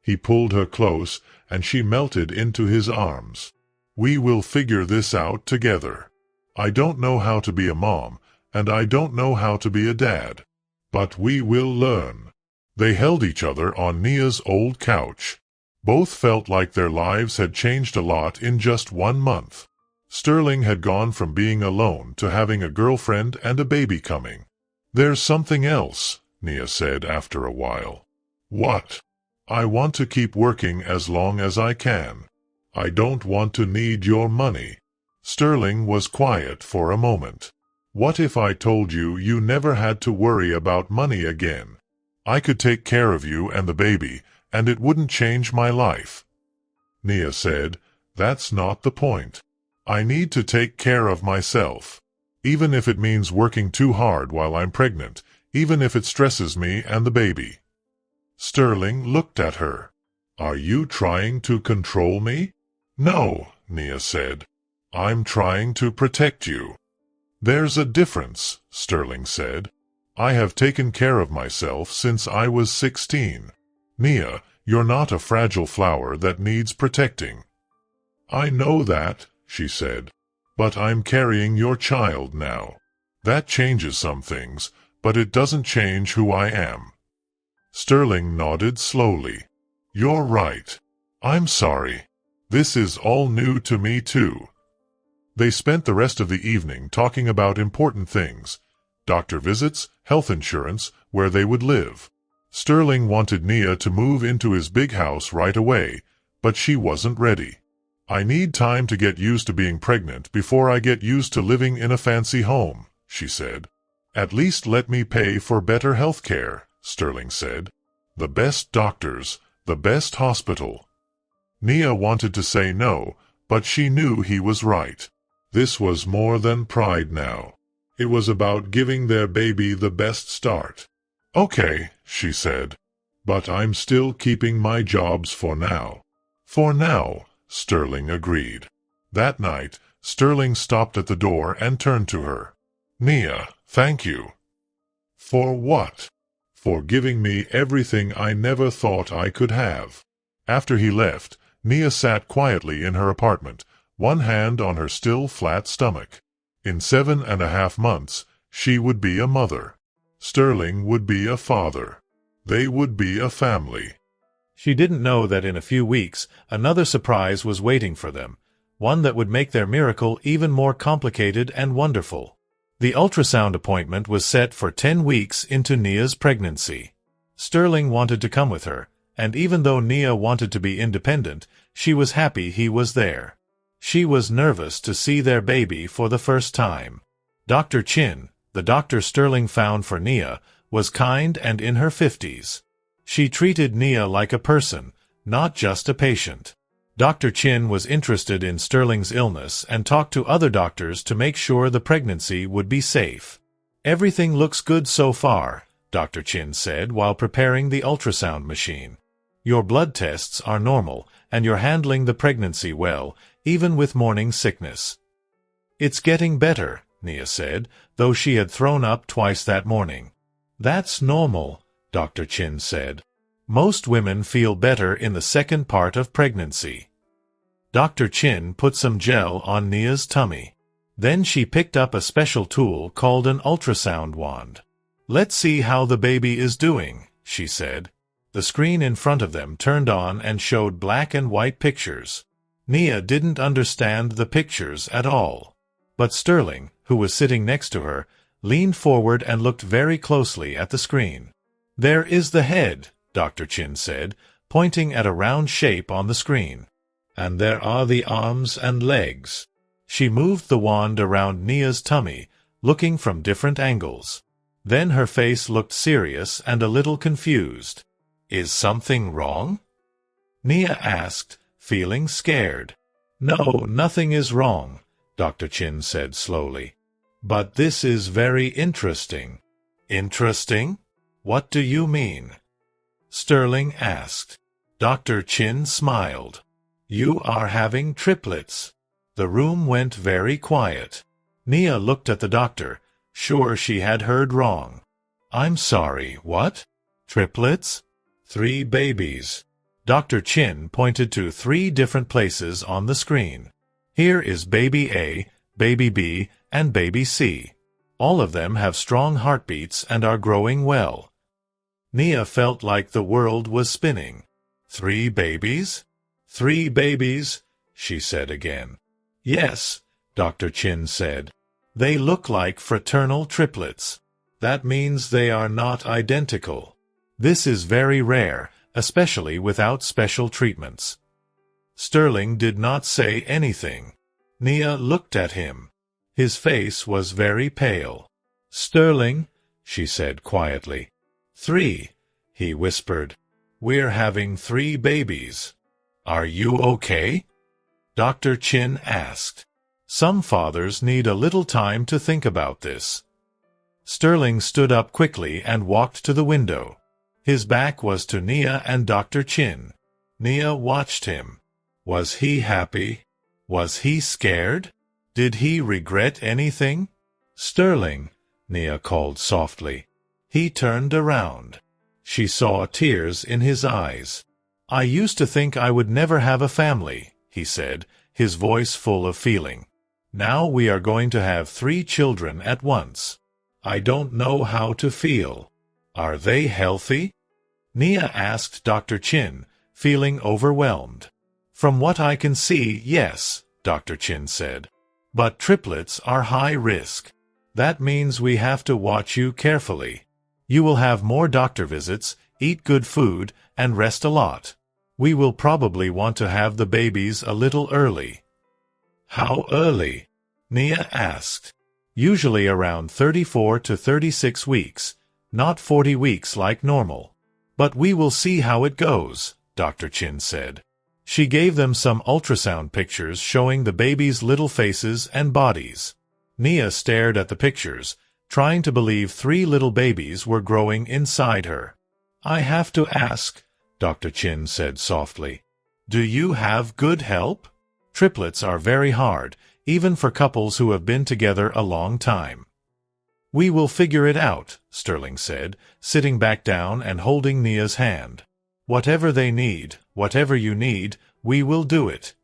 He pulled her close, and she melted into his arms. We will figure this out together. I don't know how to be a mom, and I don't know how to be a dad. But we will learn. They held each other on Nia's old couch. Both felt like their lives had changed a lot in just 1 month. Sterling had gone from being alone to having a girlfriend and a baby coming. There's something else, Nia said after a while. What? I want to keep working as long as I can. I don't want to need your money. Sterling was quiet for a moment. What if I told you you never had to worry about money again? I could take care of you and the baby, and it wouldn't change my life. Nia said, That's not the point. I need to take care of myself. Even if it means working too hard while I'm pregnant, even if it stresses me and the baby. Sterling looked at her. Are you trying to control me? No, Nia said. I'm trying to protect you. There's a difference, Sterling said. I have taken care of myself since I was 16. Nia, you're not a fragile flower that needs protecting. I know that, she said. But I'm carrying your child now. That changes some things, but it doesn't change who I am. Sterling nodded slowly. You're right. I'm sorry. This is all new to me too. They spent the rest of the evening talking about important things. Doctor visits, health insurance, where they would live. Sterling wanted Nia to move into his big house right away, but she wasn't ready. I need time to get used to being pregnant before I get used to living in a fancy home, she said. At least let me pay for better health care, Sterling said. The best doctors, the best hospital. Nia wanted to say no, but she knew he was right. This was more than pride now. It was about giving their baby the best start. Okay, she said. But I'm still keeping my jobs for now. For now, Sterling agreed. That night, Sterling stopped at the door and turned to her. Nia, thank you. For what? For giving me everything I never thought I could have. After he left, Nia sat quietly in her apartment, one hand on her still flat stomach. In 7.5 months, she would be a mother. Sterling would be a father. They would be a family. She didn't know that in a few weeks, another surprise was waiting for them, one that would make their miracle even more complicated and wonderful. The ultrasound appointment was set for 10 weeks into Nia's pregnancy. Sterling wanted to come with her, and even though Nia wanted to be independent, she was happy he was there. She was nervous to see their baby for the first time. Dr. Chin, the doctor Sterling found for Nia, was kind and in her 50s. She treated Nia like a person, not just a patient. Dr. Chin was interested in Sterling's illness and talked to other doctors to make sure the pregnancy would be safe. Everything looks good so far, Dr. Chin said while preparing the ultrasound machine. Your blood tests are normal, and you're handling the pregnancy well, even with morning sickness. It's getting better, Nia said, though she had thrown up twice that morning. That's normal, Dr. Chin said. Most women feel better in the second part of pregnancy. Dr. Chin put some gel on Nia's tummy. Then she picked up a special tool called an ultrasound wand. Let's see how the baby is doing, she said. The screen in front of them turned on and showed black and white pictures. Nia didn't understand the pictures at all. But Sterling, who was sitting next to her, leaned forward and looked very closely at the screen. There is the head, Dr. Chin said, pointing at a round shape on the screen. And there are the arms and legs. She moved the wand around Nia's tummy, looking from different angles. Then her face looked serious and a little confused. Is something wrong? Nia asked, feeling scared. No, nothing is wrong, Dr. Chin said slowly. But this is very interesting. Interesting? What do you mean? Sterling asked. Dr. Chin smiled. You are having triplets. The room went very quiet. Nia looked at the doctor, sure she had heard wrong. I'm sorry, what? Triplets? 3 babies. Dr. Chin pointed to 3 different places on the screen. Here is baby A, baby B, and baby C. All of them have strong heartbeats and are growing well. Nia felt like the world was spinning. 3 babies? 3 babies, she said again. Yes, Dr. Chin said. They look like fraternal triplets. That means they are not identical. This is very rare, especially without special treatments. Sterling did not say anything. Nia looked at him. His face was very pale. Sterling, she said quietly. 3, he whispered. We're having 3 babies. Are you okay? Dr. Chin asked. Some fathers need a little time to think about this. Sterling stood up quickly and walked to the window. His back was to Nia and Dr. Chin. Nia watched him. Was he happy? Was he scared? Did he regret anything? Sterling, Nia called softly. He turned around. She saw tears in his eyes. I used to think I would never have a family, he said, his voice full of feeling. Now we are going to have 3 children at once. I don't know how to feel. Are they healthy? Nia asked Dr. Chin, feeling overwhelmed. From what I can see, yes, Dr. Chin said. But triplets are high risk. That means we have to watch you carefully. You will have more doctor visits, eat good food, and rest a lot. We will probably want to have the babies a little early. How early? Nia asked. Usually around 34 to 36 weeks, not 40 weeks like normal. But we will see how it goes, Dr. Chin said. She gave them some ultrasound pictures showing the babies' little faces and bodies. Nia stared at the pictures, trying to believe 3 little babies were growing inside her. I have to ask, Dr. Chin said softly. Do you have good help? Triplets are very hard, even for couples who have been together a long time. We will figure it out, Sterling said, sitting back down and holding Nia's hand. Whatever they need, whatever you need, we will do it.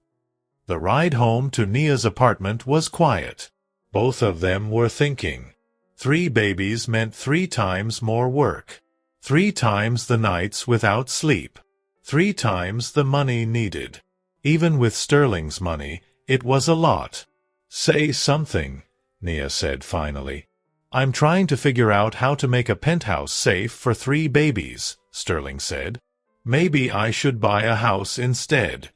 The ride home to Nia's apartment was quiet. Both of them were thinking. 3 babies meant 3 times more work. 3 times the nights without sleep. 3 times the money needed. Even with Sterling's money, it was a lot. Say something, Nia said finally. I'm trying to figure out how to make a penthouse safe for 3 babies, Sterling said. Maybe I should buy a house instead.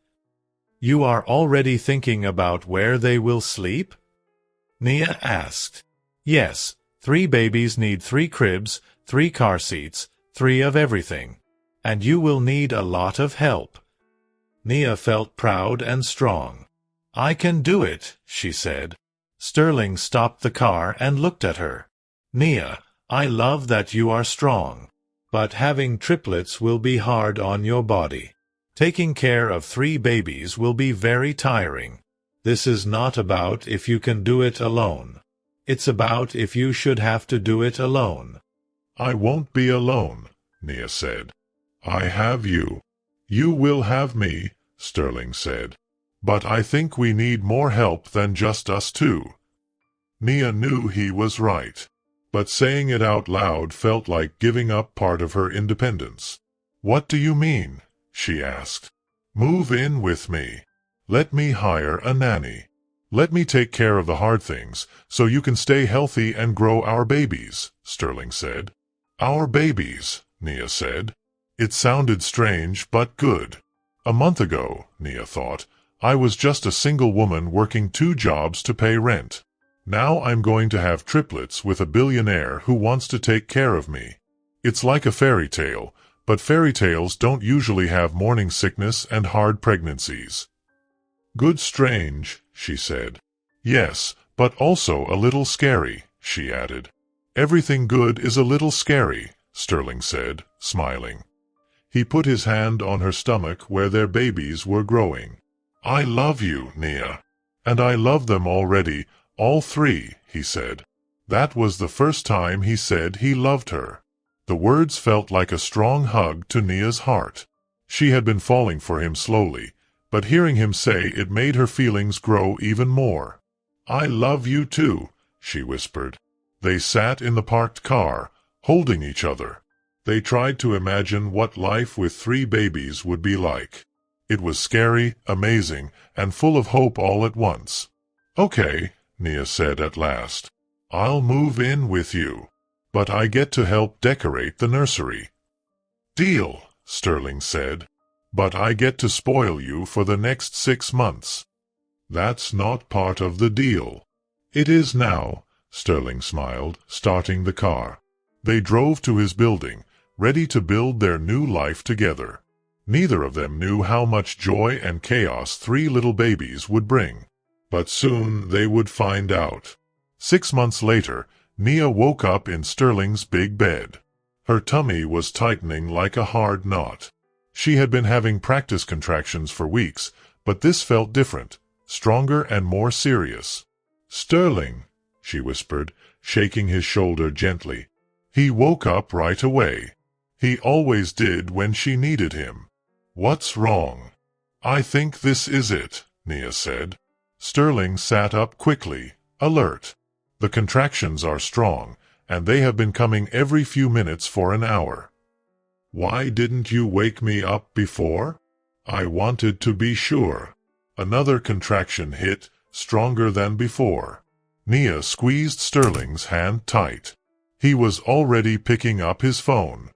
You are already thinking about where they will sleep? Nia asked. Yes, 3 babies need 3 cribs, 3 car seats, 3 of everything. And you will need a lot of help. Nia felt proud and strong. I can do it, she said. Sterling stopped the car and looked at her. Nia, I love that you are strong. But having triplets will be hard on your body. Taking care of 3 babies will be very tiring. This is not about if you can do it alone. It's about if you should have to do it alone. I won't be alone, Nia said. I have you. You will have me, Sterling said. But I think we need more help than just us 2. Nia knew he was right. But saying it out loud felt like giving up part of her independence. What do you mean? She asked. Move in with me. Let me hire a nanny. Let me take care of the hard things, so you can stay healthy and grow our babies, Sterling said. Our babies, Nia said. It sounded strange but good. A month ago, Nia thought, I was just a single woman working 2 jobs to pay rent. Now I'm going to have triplets with a billionaire who wants to take care of me. It's like a fairy tale, but fairy tales don't usually have morning sickness and hard pregnancies. Good strange, she said. Yes, but also a little scary, she added. Everything good is a little scary, Sterling said, smiling. He put his hand on her stomach where their babies were growing. I love you, Nia. And I love them already, all 3, he said. That was the first time he said he loved her. The words felt like a strong hug to Nia's heart. She had been falling for him slowly, but hearing him say it made her feelings grow even more. I love you too, she whispered. They sat in the parked car, holding each other. They tried to imagine what life with 3 babies would be like. It was scary, amazing, and full of hope all at once. Okay, Nia said at last. I'll move in with you. But I get to help decorate the nursery. Deal, Sterling said. But I get to spoil you for the next 6 months. That's not part of the deal. It is now, Sterling smiled, starting the car. They drove to his building, ready to build their new life together. Neither of them knew how much joy and chaos 3 little babies would bring. But soon they would find out. 6 months later, Nia woke up in Sterling's big bed. Her tummy was tightening like a hard knot. She had been having practice contractions for weeks, but this felt different, stronger and more serious. Sterling, she whispered, shaking his shoulder gently. He woke up right away. He always did when she needed him. What's wrong? I think this is it, Nia said. Sterling sat up quickly, alert. The contractions are strong, and they have been coming every few minutes for an hour. Why didn't you wake me up before? I wanted to be sure. Another contraction hit, stronger than before. Nia squeezed Sterling's hand tight. He was already picking up his phone.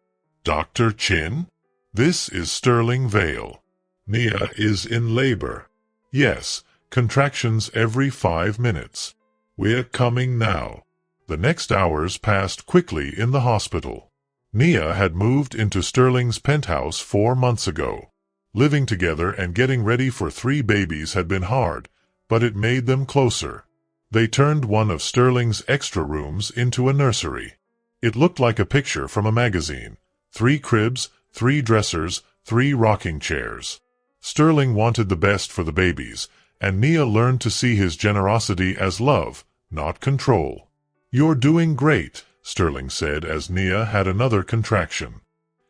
Dr. Chin? This is Sterling Vale. Nia is in labor. Yes, contractions every 5 minutes. We're coming now. The next hours passed quickly in the hospital. Nia had moved into Sterling's penthouse 4 months ago. Living together and getting ready for 3 babies had been hard, but it made them closer. They turned one of Sterling's extra rooms into a nursery. It looked like a picture from a magazine. 3 cribs, 3 dressers, 3 rocking chairs. Sterling wanted the best for the babies, and Nia learned to see his generosity as love, not control. You're doing great, Sterling said as Nia had another contraction.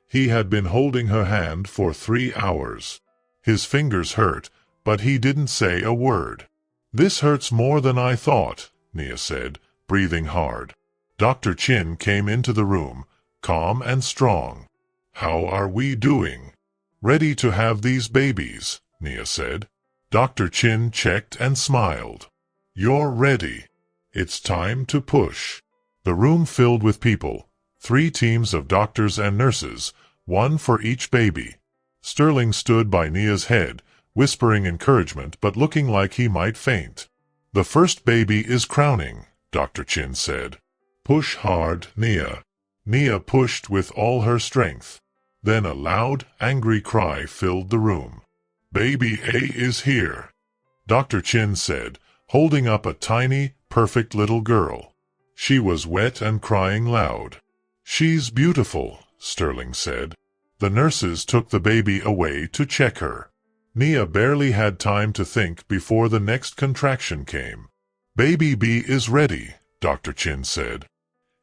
He had been holding her hand for 3 hours. His fingers hurt, but he didn't say a word. This hurts more than I thought, Nia said, breathing hard. Dr. Chin came into the room, calm and strong. How are we doing? Ready to have these babies, Nia said. Dr. Chin checked and smiled. You're ready. It's time to push. The room filled with people, 3 teams of doctors and nurses, 1 for each baby. Sterling stood by Nia's head, whispering encouragement but looking like he might faint. The first baby is crowning, Dr. Chin said. Push hard, Nia. Nia pushed with all her strength. Then a loud, angry cry filled the room. Baby A is here, Dr. Chin said, holding up a tiny, perfect little girl. She was wet and crying loud. She's beautiful, Sterling said. The nurses took the baby away to check her. Nia barely had time to think before the next contraction came. Baby B is ready, Dr. Chin said.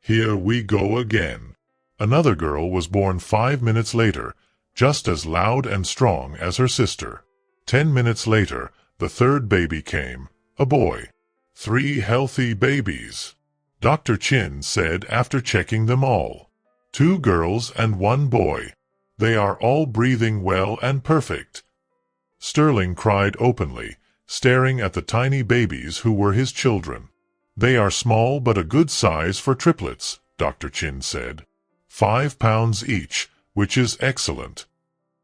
Here we go again. Another girl was born 5 minutes later, just as loud and strong as her sister. 10 minutes later, the third baby came, a boy. 3 healthy babies, Dr. Chin said after checking them all. 2 girls and 1 boy. They are all breathing well and perfect. Sterling cried openly, staring at the tiny babies who were his children. They are small but a good size for triplets, Dr. Chin said. 5 pounds each, which is excellent.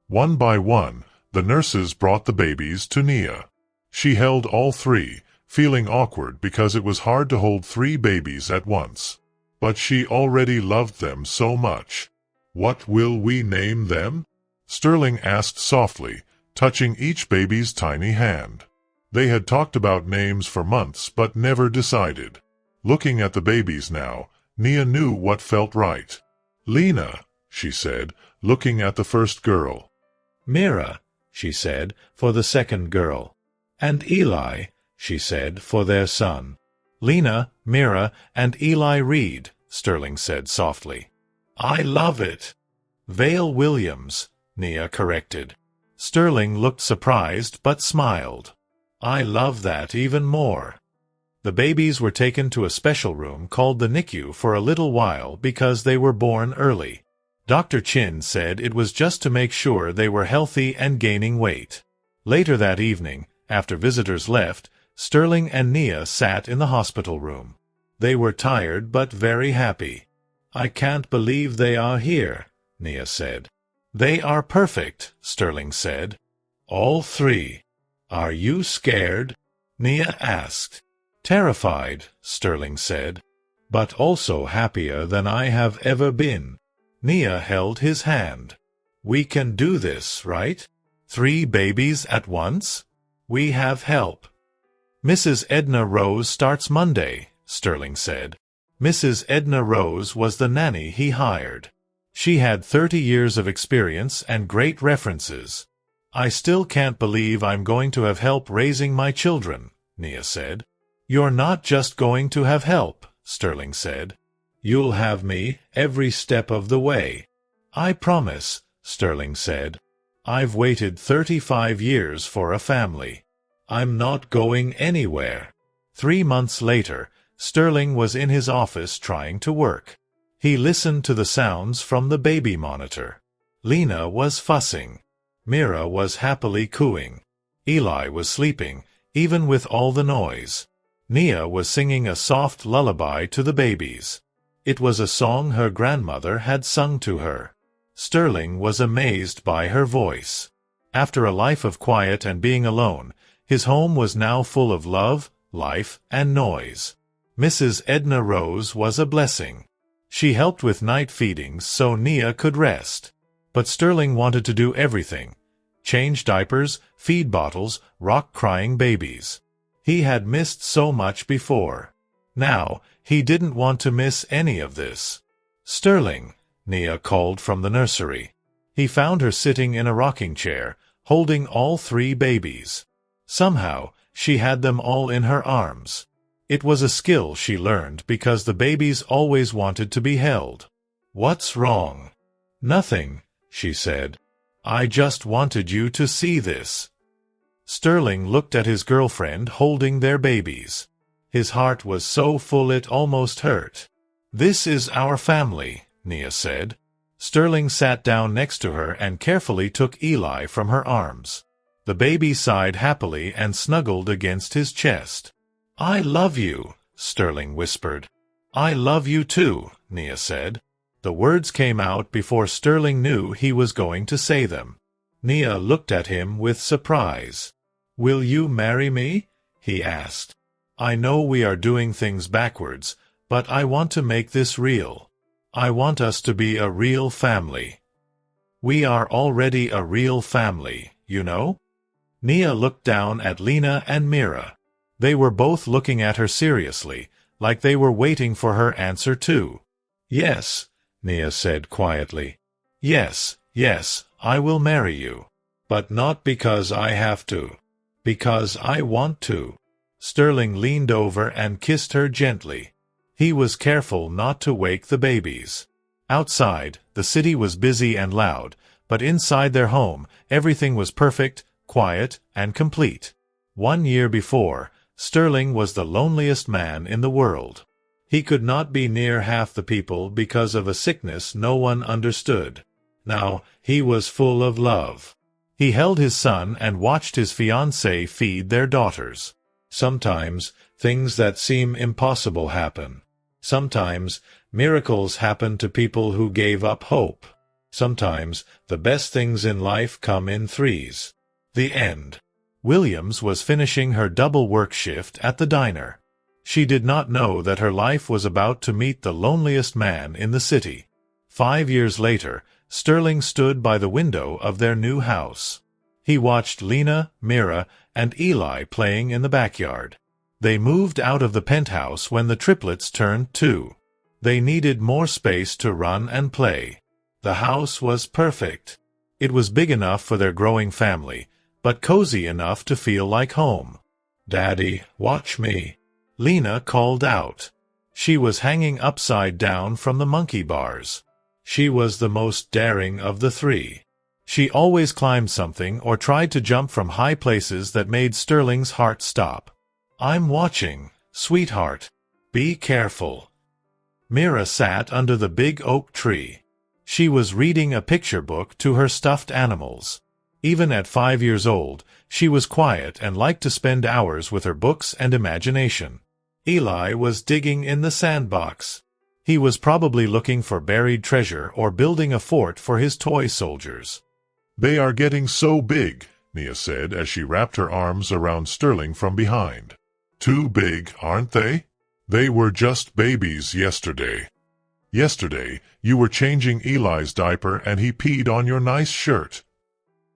One by one, the nurses brought the babies to Nia. She held all three, feeling awkward because it was hard to hold three babies at once. But she already loved them so much. "What will we name them?" Sterling asked softly, touching each baby's tiny hand. They had talked about names for months but never decided. Looking at the babies now, Nia knew what felt right. "Lena," she said, looking at the first girl. "Mira," she said, for the second girl. "And Eli," she said, for their son. "Lena, Mira, and Eli Reed," Sterling said softly. "I love it." "Vale Williams," Nia corrected. Sterling looked surprised but smiled. "I love that even more." The babies were taken to a special room called the NICU for a little while because they were born early. Dr. Chin said it was just to make sure they were healthy and gaining weight. Later that evening, after visitors left, Sterling and Nia sat in the hospital room. They were tired but very happy. "I can't believe they are here," Nia said. "They are perfect," Sterling said. "All three." "Are you scared?" Nia asked. "Terrified," Sterling said. "But also happier than I have ever been." Nia held his hand. "We can do this, right? 3 babies at once? We have help." "Mrs. Edna Rose starts Monday," Sterling said. Mrs. Edna Rose was the nanny he hired. She had 30 years of experience and great references. "I still can't believe I'm going to have help raising my children," Nia said. "You're not just going to have help," Sterling said. "You'll have me every step of the way." "I promise," Sterling said. "I've waited 35 years for a family. I'm not going anywhere." 3 months later, Sterling was in his office trying to work. He listened to the sounds from the baby monitor. Lena was fussing. Mira was happily cooing. Eli was sleeping, even with all the noise. Nia was singing a soft lullaby to the babies. It was a song her grandmother had sung to her. Sterling was amazed by her voice. After a life of quiet and being alone, his home was now full of love, life, and noise. Mrs. Edna Rose was a blessing. She helped with night feedings so Nia could rest. But Sterling wanted to do everything. Change diapers, feed bottles, rock crying babies. He had missed so much before. Now, he didn't want to miss any of this. "Sterling," Nia called from the nursery. He found her sitting in a rocking chair, holding all 3 babies. Somehow, she had them all in her arms. It was a skill she learned because the babies always wanted to be held. "What's wrong?" "Nothing," she said. "I just wanted you to see this." Sterling looked at his girlfriend holding their babies. His heart was so full it almost hurt. "This is our family," Nia said. Sterling sat down next to her and carefully took Eli from her arms. The baby sighed happily and snuggled against his chest. "I love you," Sterling whispered. "I love you too," Nia said. The words came out before Sterling knew he was going to say them. Nia looked at him with surprise. "Will you marry me?" he asked. "I know we are doing things backwards, but I want to make this real. I want us to be a real family." "We are already a real family, you know?" Nia looked down at Lena and Mira. They were both looking at her seriously, like they were waiting for her answer too. "Yes," Nia said quietly. "Yes, yes, I will marry you. But not because I have to. Because I want to." Sterling leaned over and kissed her gently. He was careful not to wake the babies. Outside, the city was busy and loud, but inside their home, everything was perfect, quiet, and complete. 1 year before, Sterling was the loneliest man in the world. He could not be near half the people because of a sickness no one understood. Now, he was full of love. He held his son and watched his fiancée feed their daughters. Sometimes, things that seem impossible happen. Sometimes, miracles happen to people who gave up hope. Sometimes the best things in life come in threes. The end. Williams was finishing her double work shift at the diner. She did not know that her life was about to meet the loneliest man in the city. 5 years later, Sterling stood by the window of their new house. He watched Lena, Mira, and Eli playing in the backyard. They moved out of the penthouse when the triplets turned 2. They needed more space to run and play. The house was perfect. It was big enough for their growing family, but cozy enough to feel like home. "Daddy, watch me," Lena called out. She was hanging upside down from the monkey bars. She was the most daring of the 3. She always climbed something or tried to jump from high places that made Sterling's heart stop. "I'm watching, sweetheart. Be careful." Mira sat under the big oak tree. She was reading a picture book to her stuffed animals. Even at 5 years old, she was quiet and liked to spend hours with her books and imagination. Eli was digging in the sandbox. He was probably looking for buried treasure or building a fort for his toy soldiers. "They are getting so big," Nia said as she wrapped her arms around Sterling from behind. "Too big, aren't they? They were just babies yesterday. Yesterday, you were changing Eli's diaper and he peed on your nice shirt."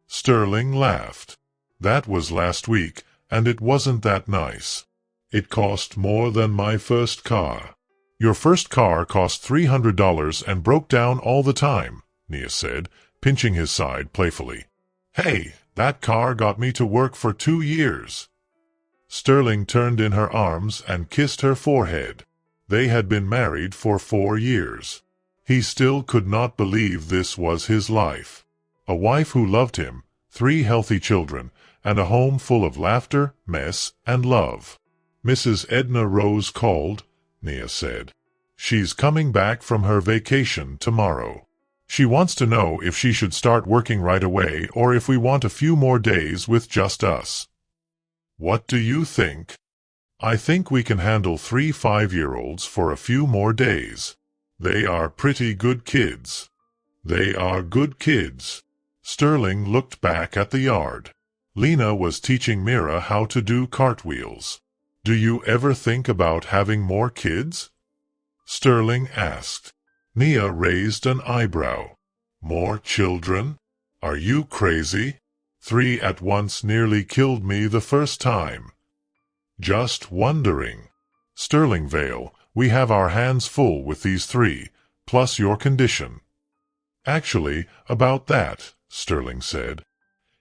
Sterling laughed. "That was last week, and it wasn't that nice. It cost more than my first car." "Your first car cost $300 and broke down all the time," Nia said, pinching his side playfully. "Hey, that car got me to work for 2 years." Sterling turned in her arms and kissed her forehead. They had been married for 4 years. He still could not believe this was his life. A wife who loved him, 3 healthy children, and a home full of laughter, mess, and love. "Mrs. Edna Rose called," Nia said. "She's coming back from her vacation tomorrow. She wants to know if she should start working right away or if we want a few more days with just us." "What do you think?" "I think we can handle 3 5-year-olds for a few more days. They are pretty good kids." "They are good kids." Sterling looked back at the yard. Lena was teaching Mira how to do cartwheels. "Do you ever think about having more kids?" Sterling asked. Nia raised an eyebrow. "More children? Are you crazy? 3 at once nearly killed me the first time." "Just wondering." "Sterling Vale, we have our hands full with these 3, plus your condition." "Actually, about that," Sterling said.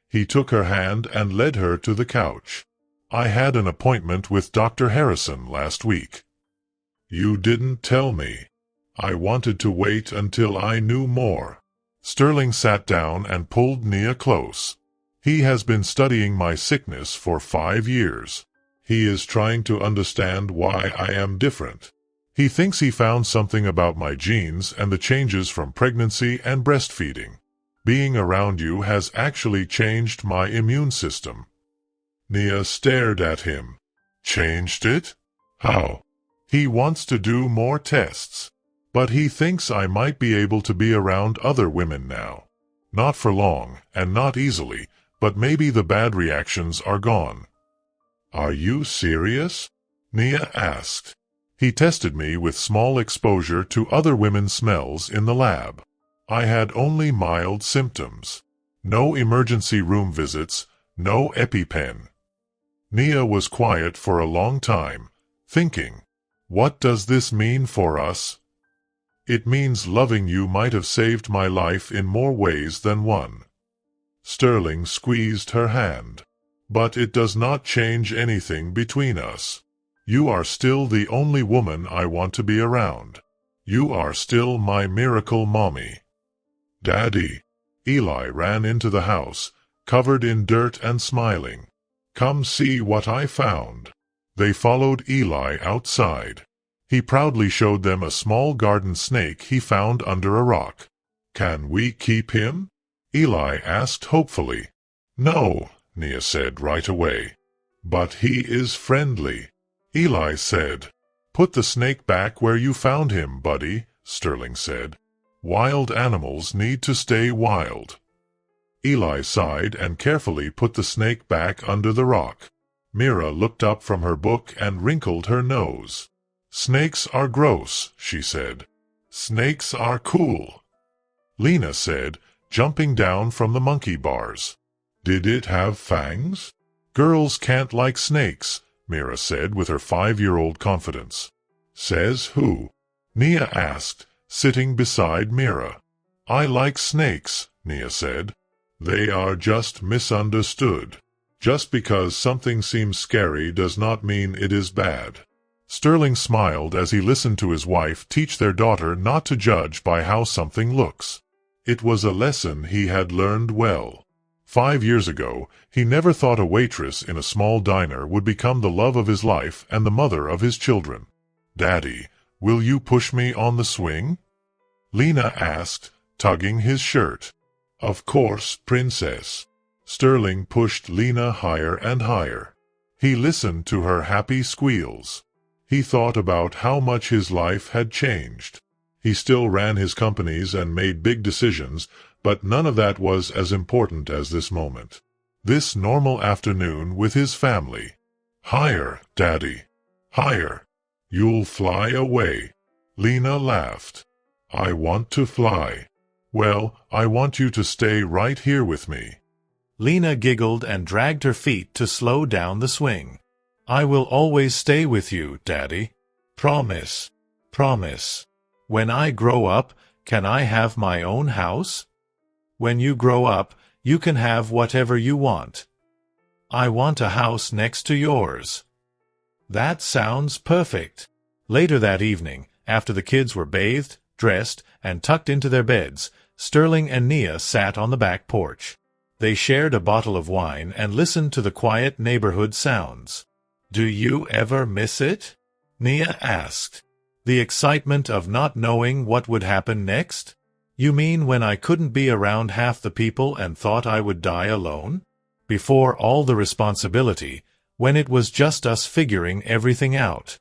He took her hand and led her to the couch. "I had an appointment with Dr. Harrison last week." "You didn't tell me. I wanted to wait until I knew more." Sterling sat down and pulled Nia close. "He has been studying my sickness for 5 years. He is trying to understand why I am different. He thinks he found something about my genes and the changes from pregnancy and breastfeeding. Being around you has actually changed my immune system." Nia stared at him. "Changed it? How?" "He wants to do more tests. But he thinks I might be able to be around other women now. Not for long, and not easily, but maybe the bad reactions are gone." "Are you serious?" Nia asked. "He tested me with small exposure to other women's smells in the lab. I had only mild symptoms. No emergency room visits, no EpiPen." Nia was quiet for a long time, thinking, "What does this mean for us?" "It means loving you might have saved my life in more ways than one." Sterling squeezed her hand. "But it does not change anything between us. You are still the only woman I want to be around. You are still my miracle mommy." "Daddy!" Eli ran into the house, covered in dirt and smiling. "Come see what I found." They followed Eli outside. He proudly showed them a small garden snake he found under a rock. "Can we keep him?" Eli asked hopefully. "No," Nia said right away. "But he is friendly," Eli said. "Put the snake back where you found him, buddy," Sterling said. Wild animals need to stay wild. Eli sighed and carefully put the snake back under the rock. Mira looked up from her book and wrinkled her nose. Snakes are gross, she said. Snakes are cool. Lena said, jumping down from the monkey bars. Did it have fangs? Girls can't like snakes, Mira said with her 5-year-old confidence. Says who? Nia asked, sitting beside Mira. I like snakes, Nia said. They are just misunderstood. Just because something seems scary does not mean it is bad. Sterling smiled as he listened to his wife teach their daughter not to judge by how something looks. It was a lesson he had learned well. 5 years ago, he never thought a waitress in a small diner would become the love of his life and the mother of his children. Daddy, will you push me on the swing? Lena asked, tugging his shirt. Of course, princess. Sterling pushed Lena higher and higher. He listened to her happy squeals. He thought about how much his life had changed. He still ran his companies and made big decisions, but none of that was as important as this moment. This normal afternoon with his family. Higher, Daddy. Higher. You'll fly away. Lena laughed. I want to fly. Well, I want you to stay right here with me. Lena giggled and dragged her feet to slow down the swing. I will always stay with you, Daddy. Promise. Promise. When I grow up, can I have my own house? When you grow up, you can have whatever you want. I want a house next to yours. That sounds perfect. Later that evening, after the kids were bathed, dressed, and tucked into their beds, Sterling and Nia sat on the back porch. They shared a bottle of wine and listened to the quiet neighborhood sounds. Do you ever miss it? Nia asked. The excitement of not knowing what would happen next? You mean when I couldn't be around half the people and thought I would die alone? Before all the responsibility, when it was just us figuring everything out.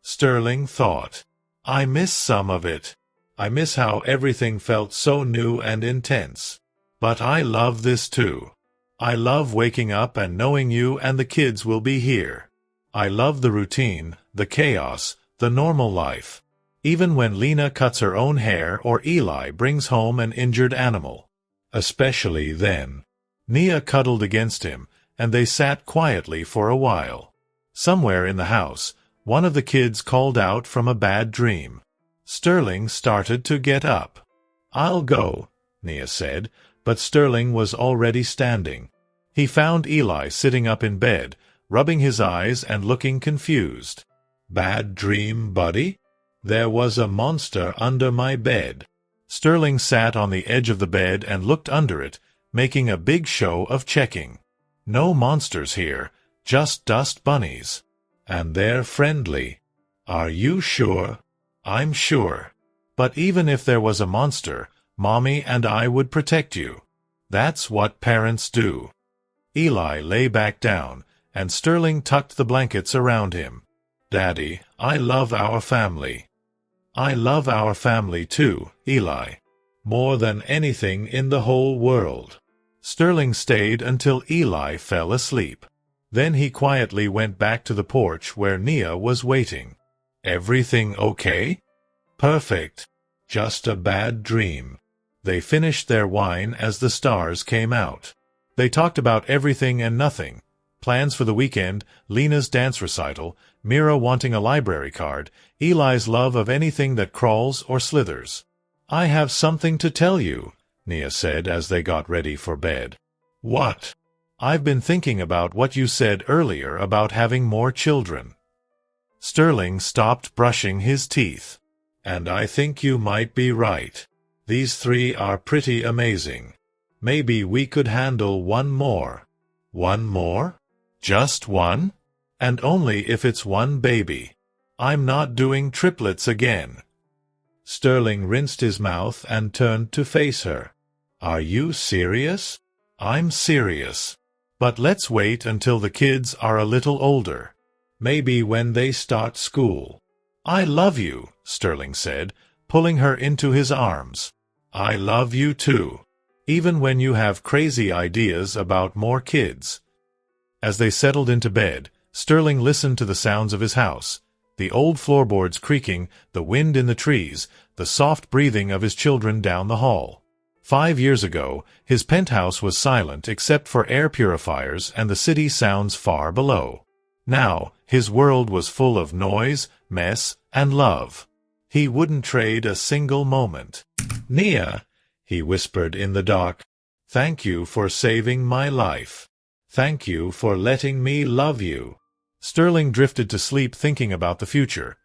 Sterling thought. I miss some of it. I miss how everything felt so new and intense. But I love this too. I love waking up and knowing you and the kids will be here. I love the routine, the chaos, the normal life. Even when Lena cuts her own hair or Eli brings home an injured animal. Especially then. Nia cuddled against him, and they sat quietly for a while. Somewhere in the house, one of the kids called out from a bad dream. Sterling started to get up. I'll go, Nia said, but Sterling was already standing. He found Eli sitting up in bed, rubbing his eyes and looking confused. Bad dream, buddy? There was a monster under my bed. Sterling sat on the edge of the bed and looked under it, making a big show of checking. No monsters here, just dust bunnies. And they're friendly. Are you sure? I'm sure. But even if there was a monster, Mommy and I would protect you. That's what parents do. Eli lay back down, and Sterling tucked the blankets around him. Daddy, I love our family. I love our family too, Eli. More than anything in the whole world. Sterling stayed until Eli fell asleep. Then he quietly went back to the porch where Nia was waiting. Everything okay? Perfect. Just a bad dream. They finished their wine as the stars came out. They talked about everything and nothing. Plans for the weekend, Lena's dance recital, Mira wanting a library card, Eli's love of anything that crawls or slithers. I have something to tell you, Nia said as they got ready for bed. What? I've been thinking about what you said earlier about having more children. Sterling stopped brushing his teeth. And I think you might be right. These 3 are pretty amazing. Maybe we could handle one more. One more? Just one? And only if it's one baby. I'm not doing triplets again. Sterling rinsed his mouth and turned to face her. Are you serious? I'm serious. But let's wait until the kids are a little older. Maybe when they start school. I love you, Sterling said, pulling her into his arms. I love you too. Even when you have crazy ideas about more kids. As they settled into bed, Sterling listened to the sounds of his house, the old floorboards creaking, the wind in the trees, the soft breathing of his children down the hall. 5 years ago, his penthouse was silent except for air purifiers and the city sounds far below. Now, his world was full of noise, mess, and love. He wouldn't trade a single moment. "Nia," he whispered in the dark, "thank you for saving my life. Thank you for letting me love you." Sterling drifted to sleep thinking about the future,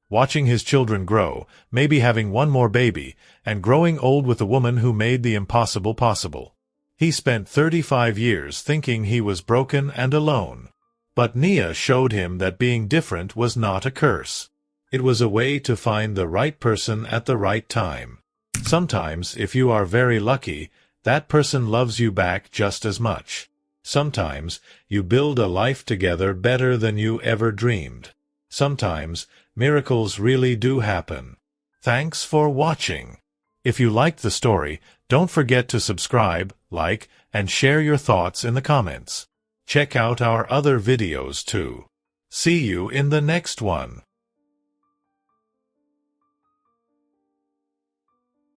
watching his children grow, maybe having one more baby, and growing old with a woman who made the impossible possible. He spent 35 years thinking he was broken and alone. But Nia showed him that being different was not a curse. It was a way to find the right person at the right time. Sometimes, if you are very lucky, that person loves you back just as much. Sometimes, you build a life together better than you ever dreamed. Sometimes, miracles really do happen. Thanks for watching. If you liked the story, don't forget to subscribe, like, and share your thoughts in the comments. Check out our other videos too. See you in the next one.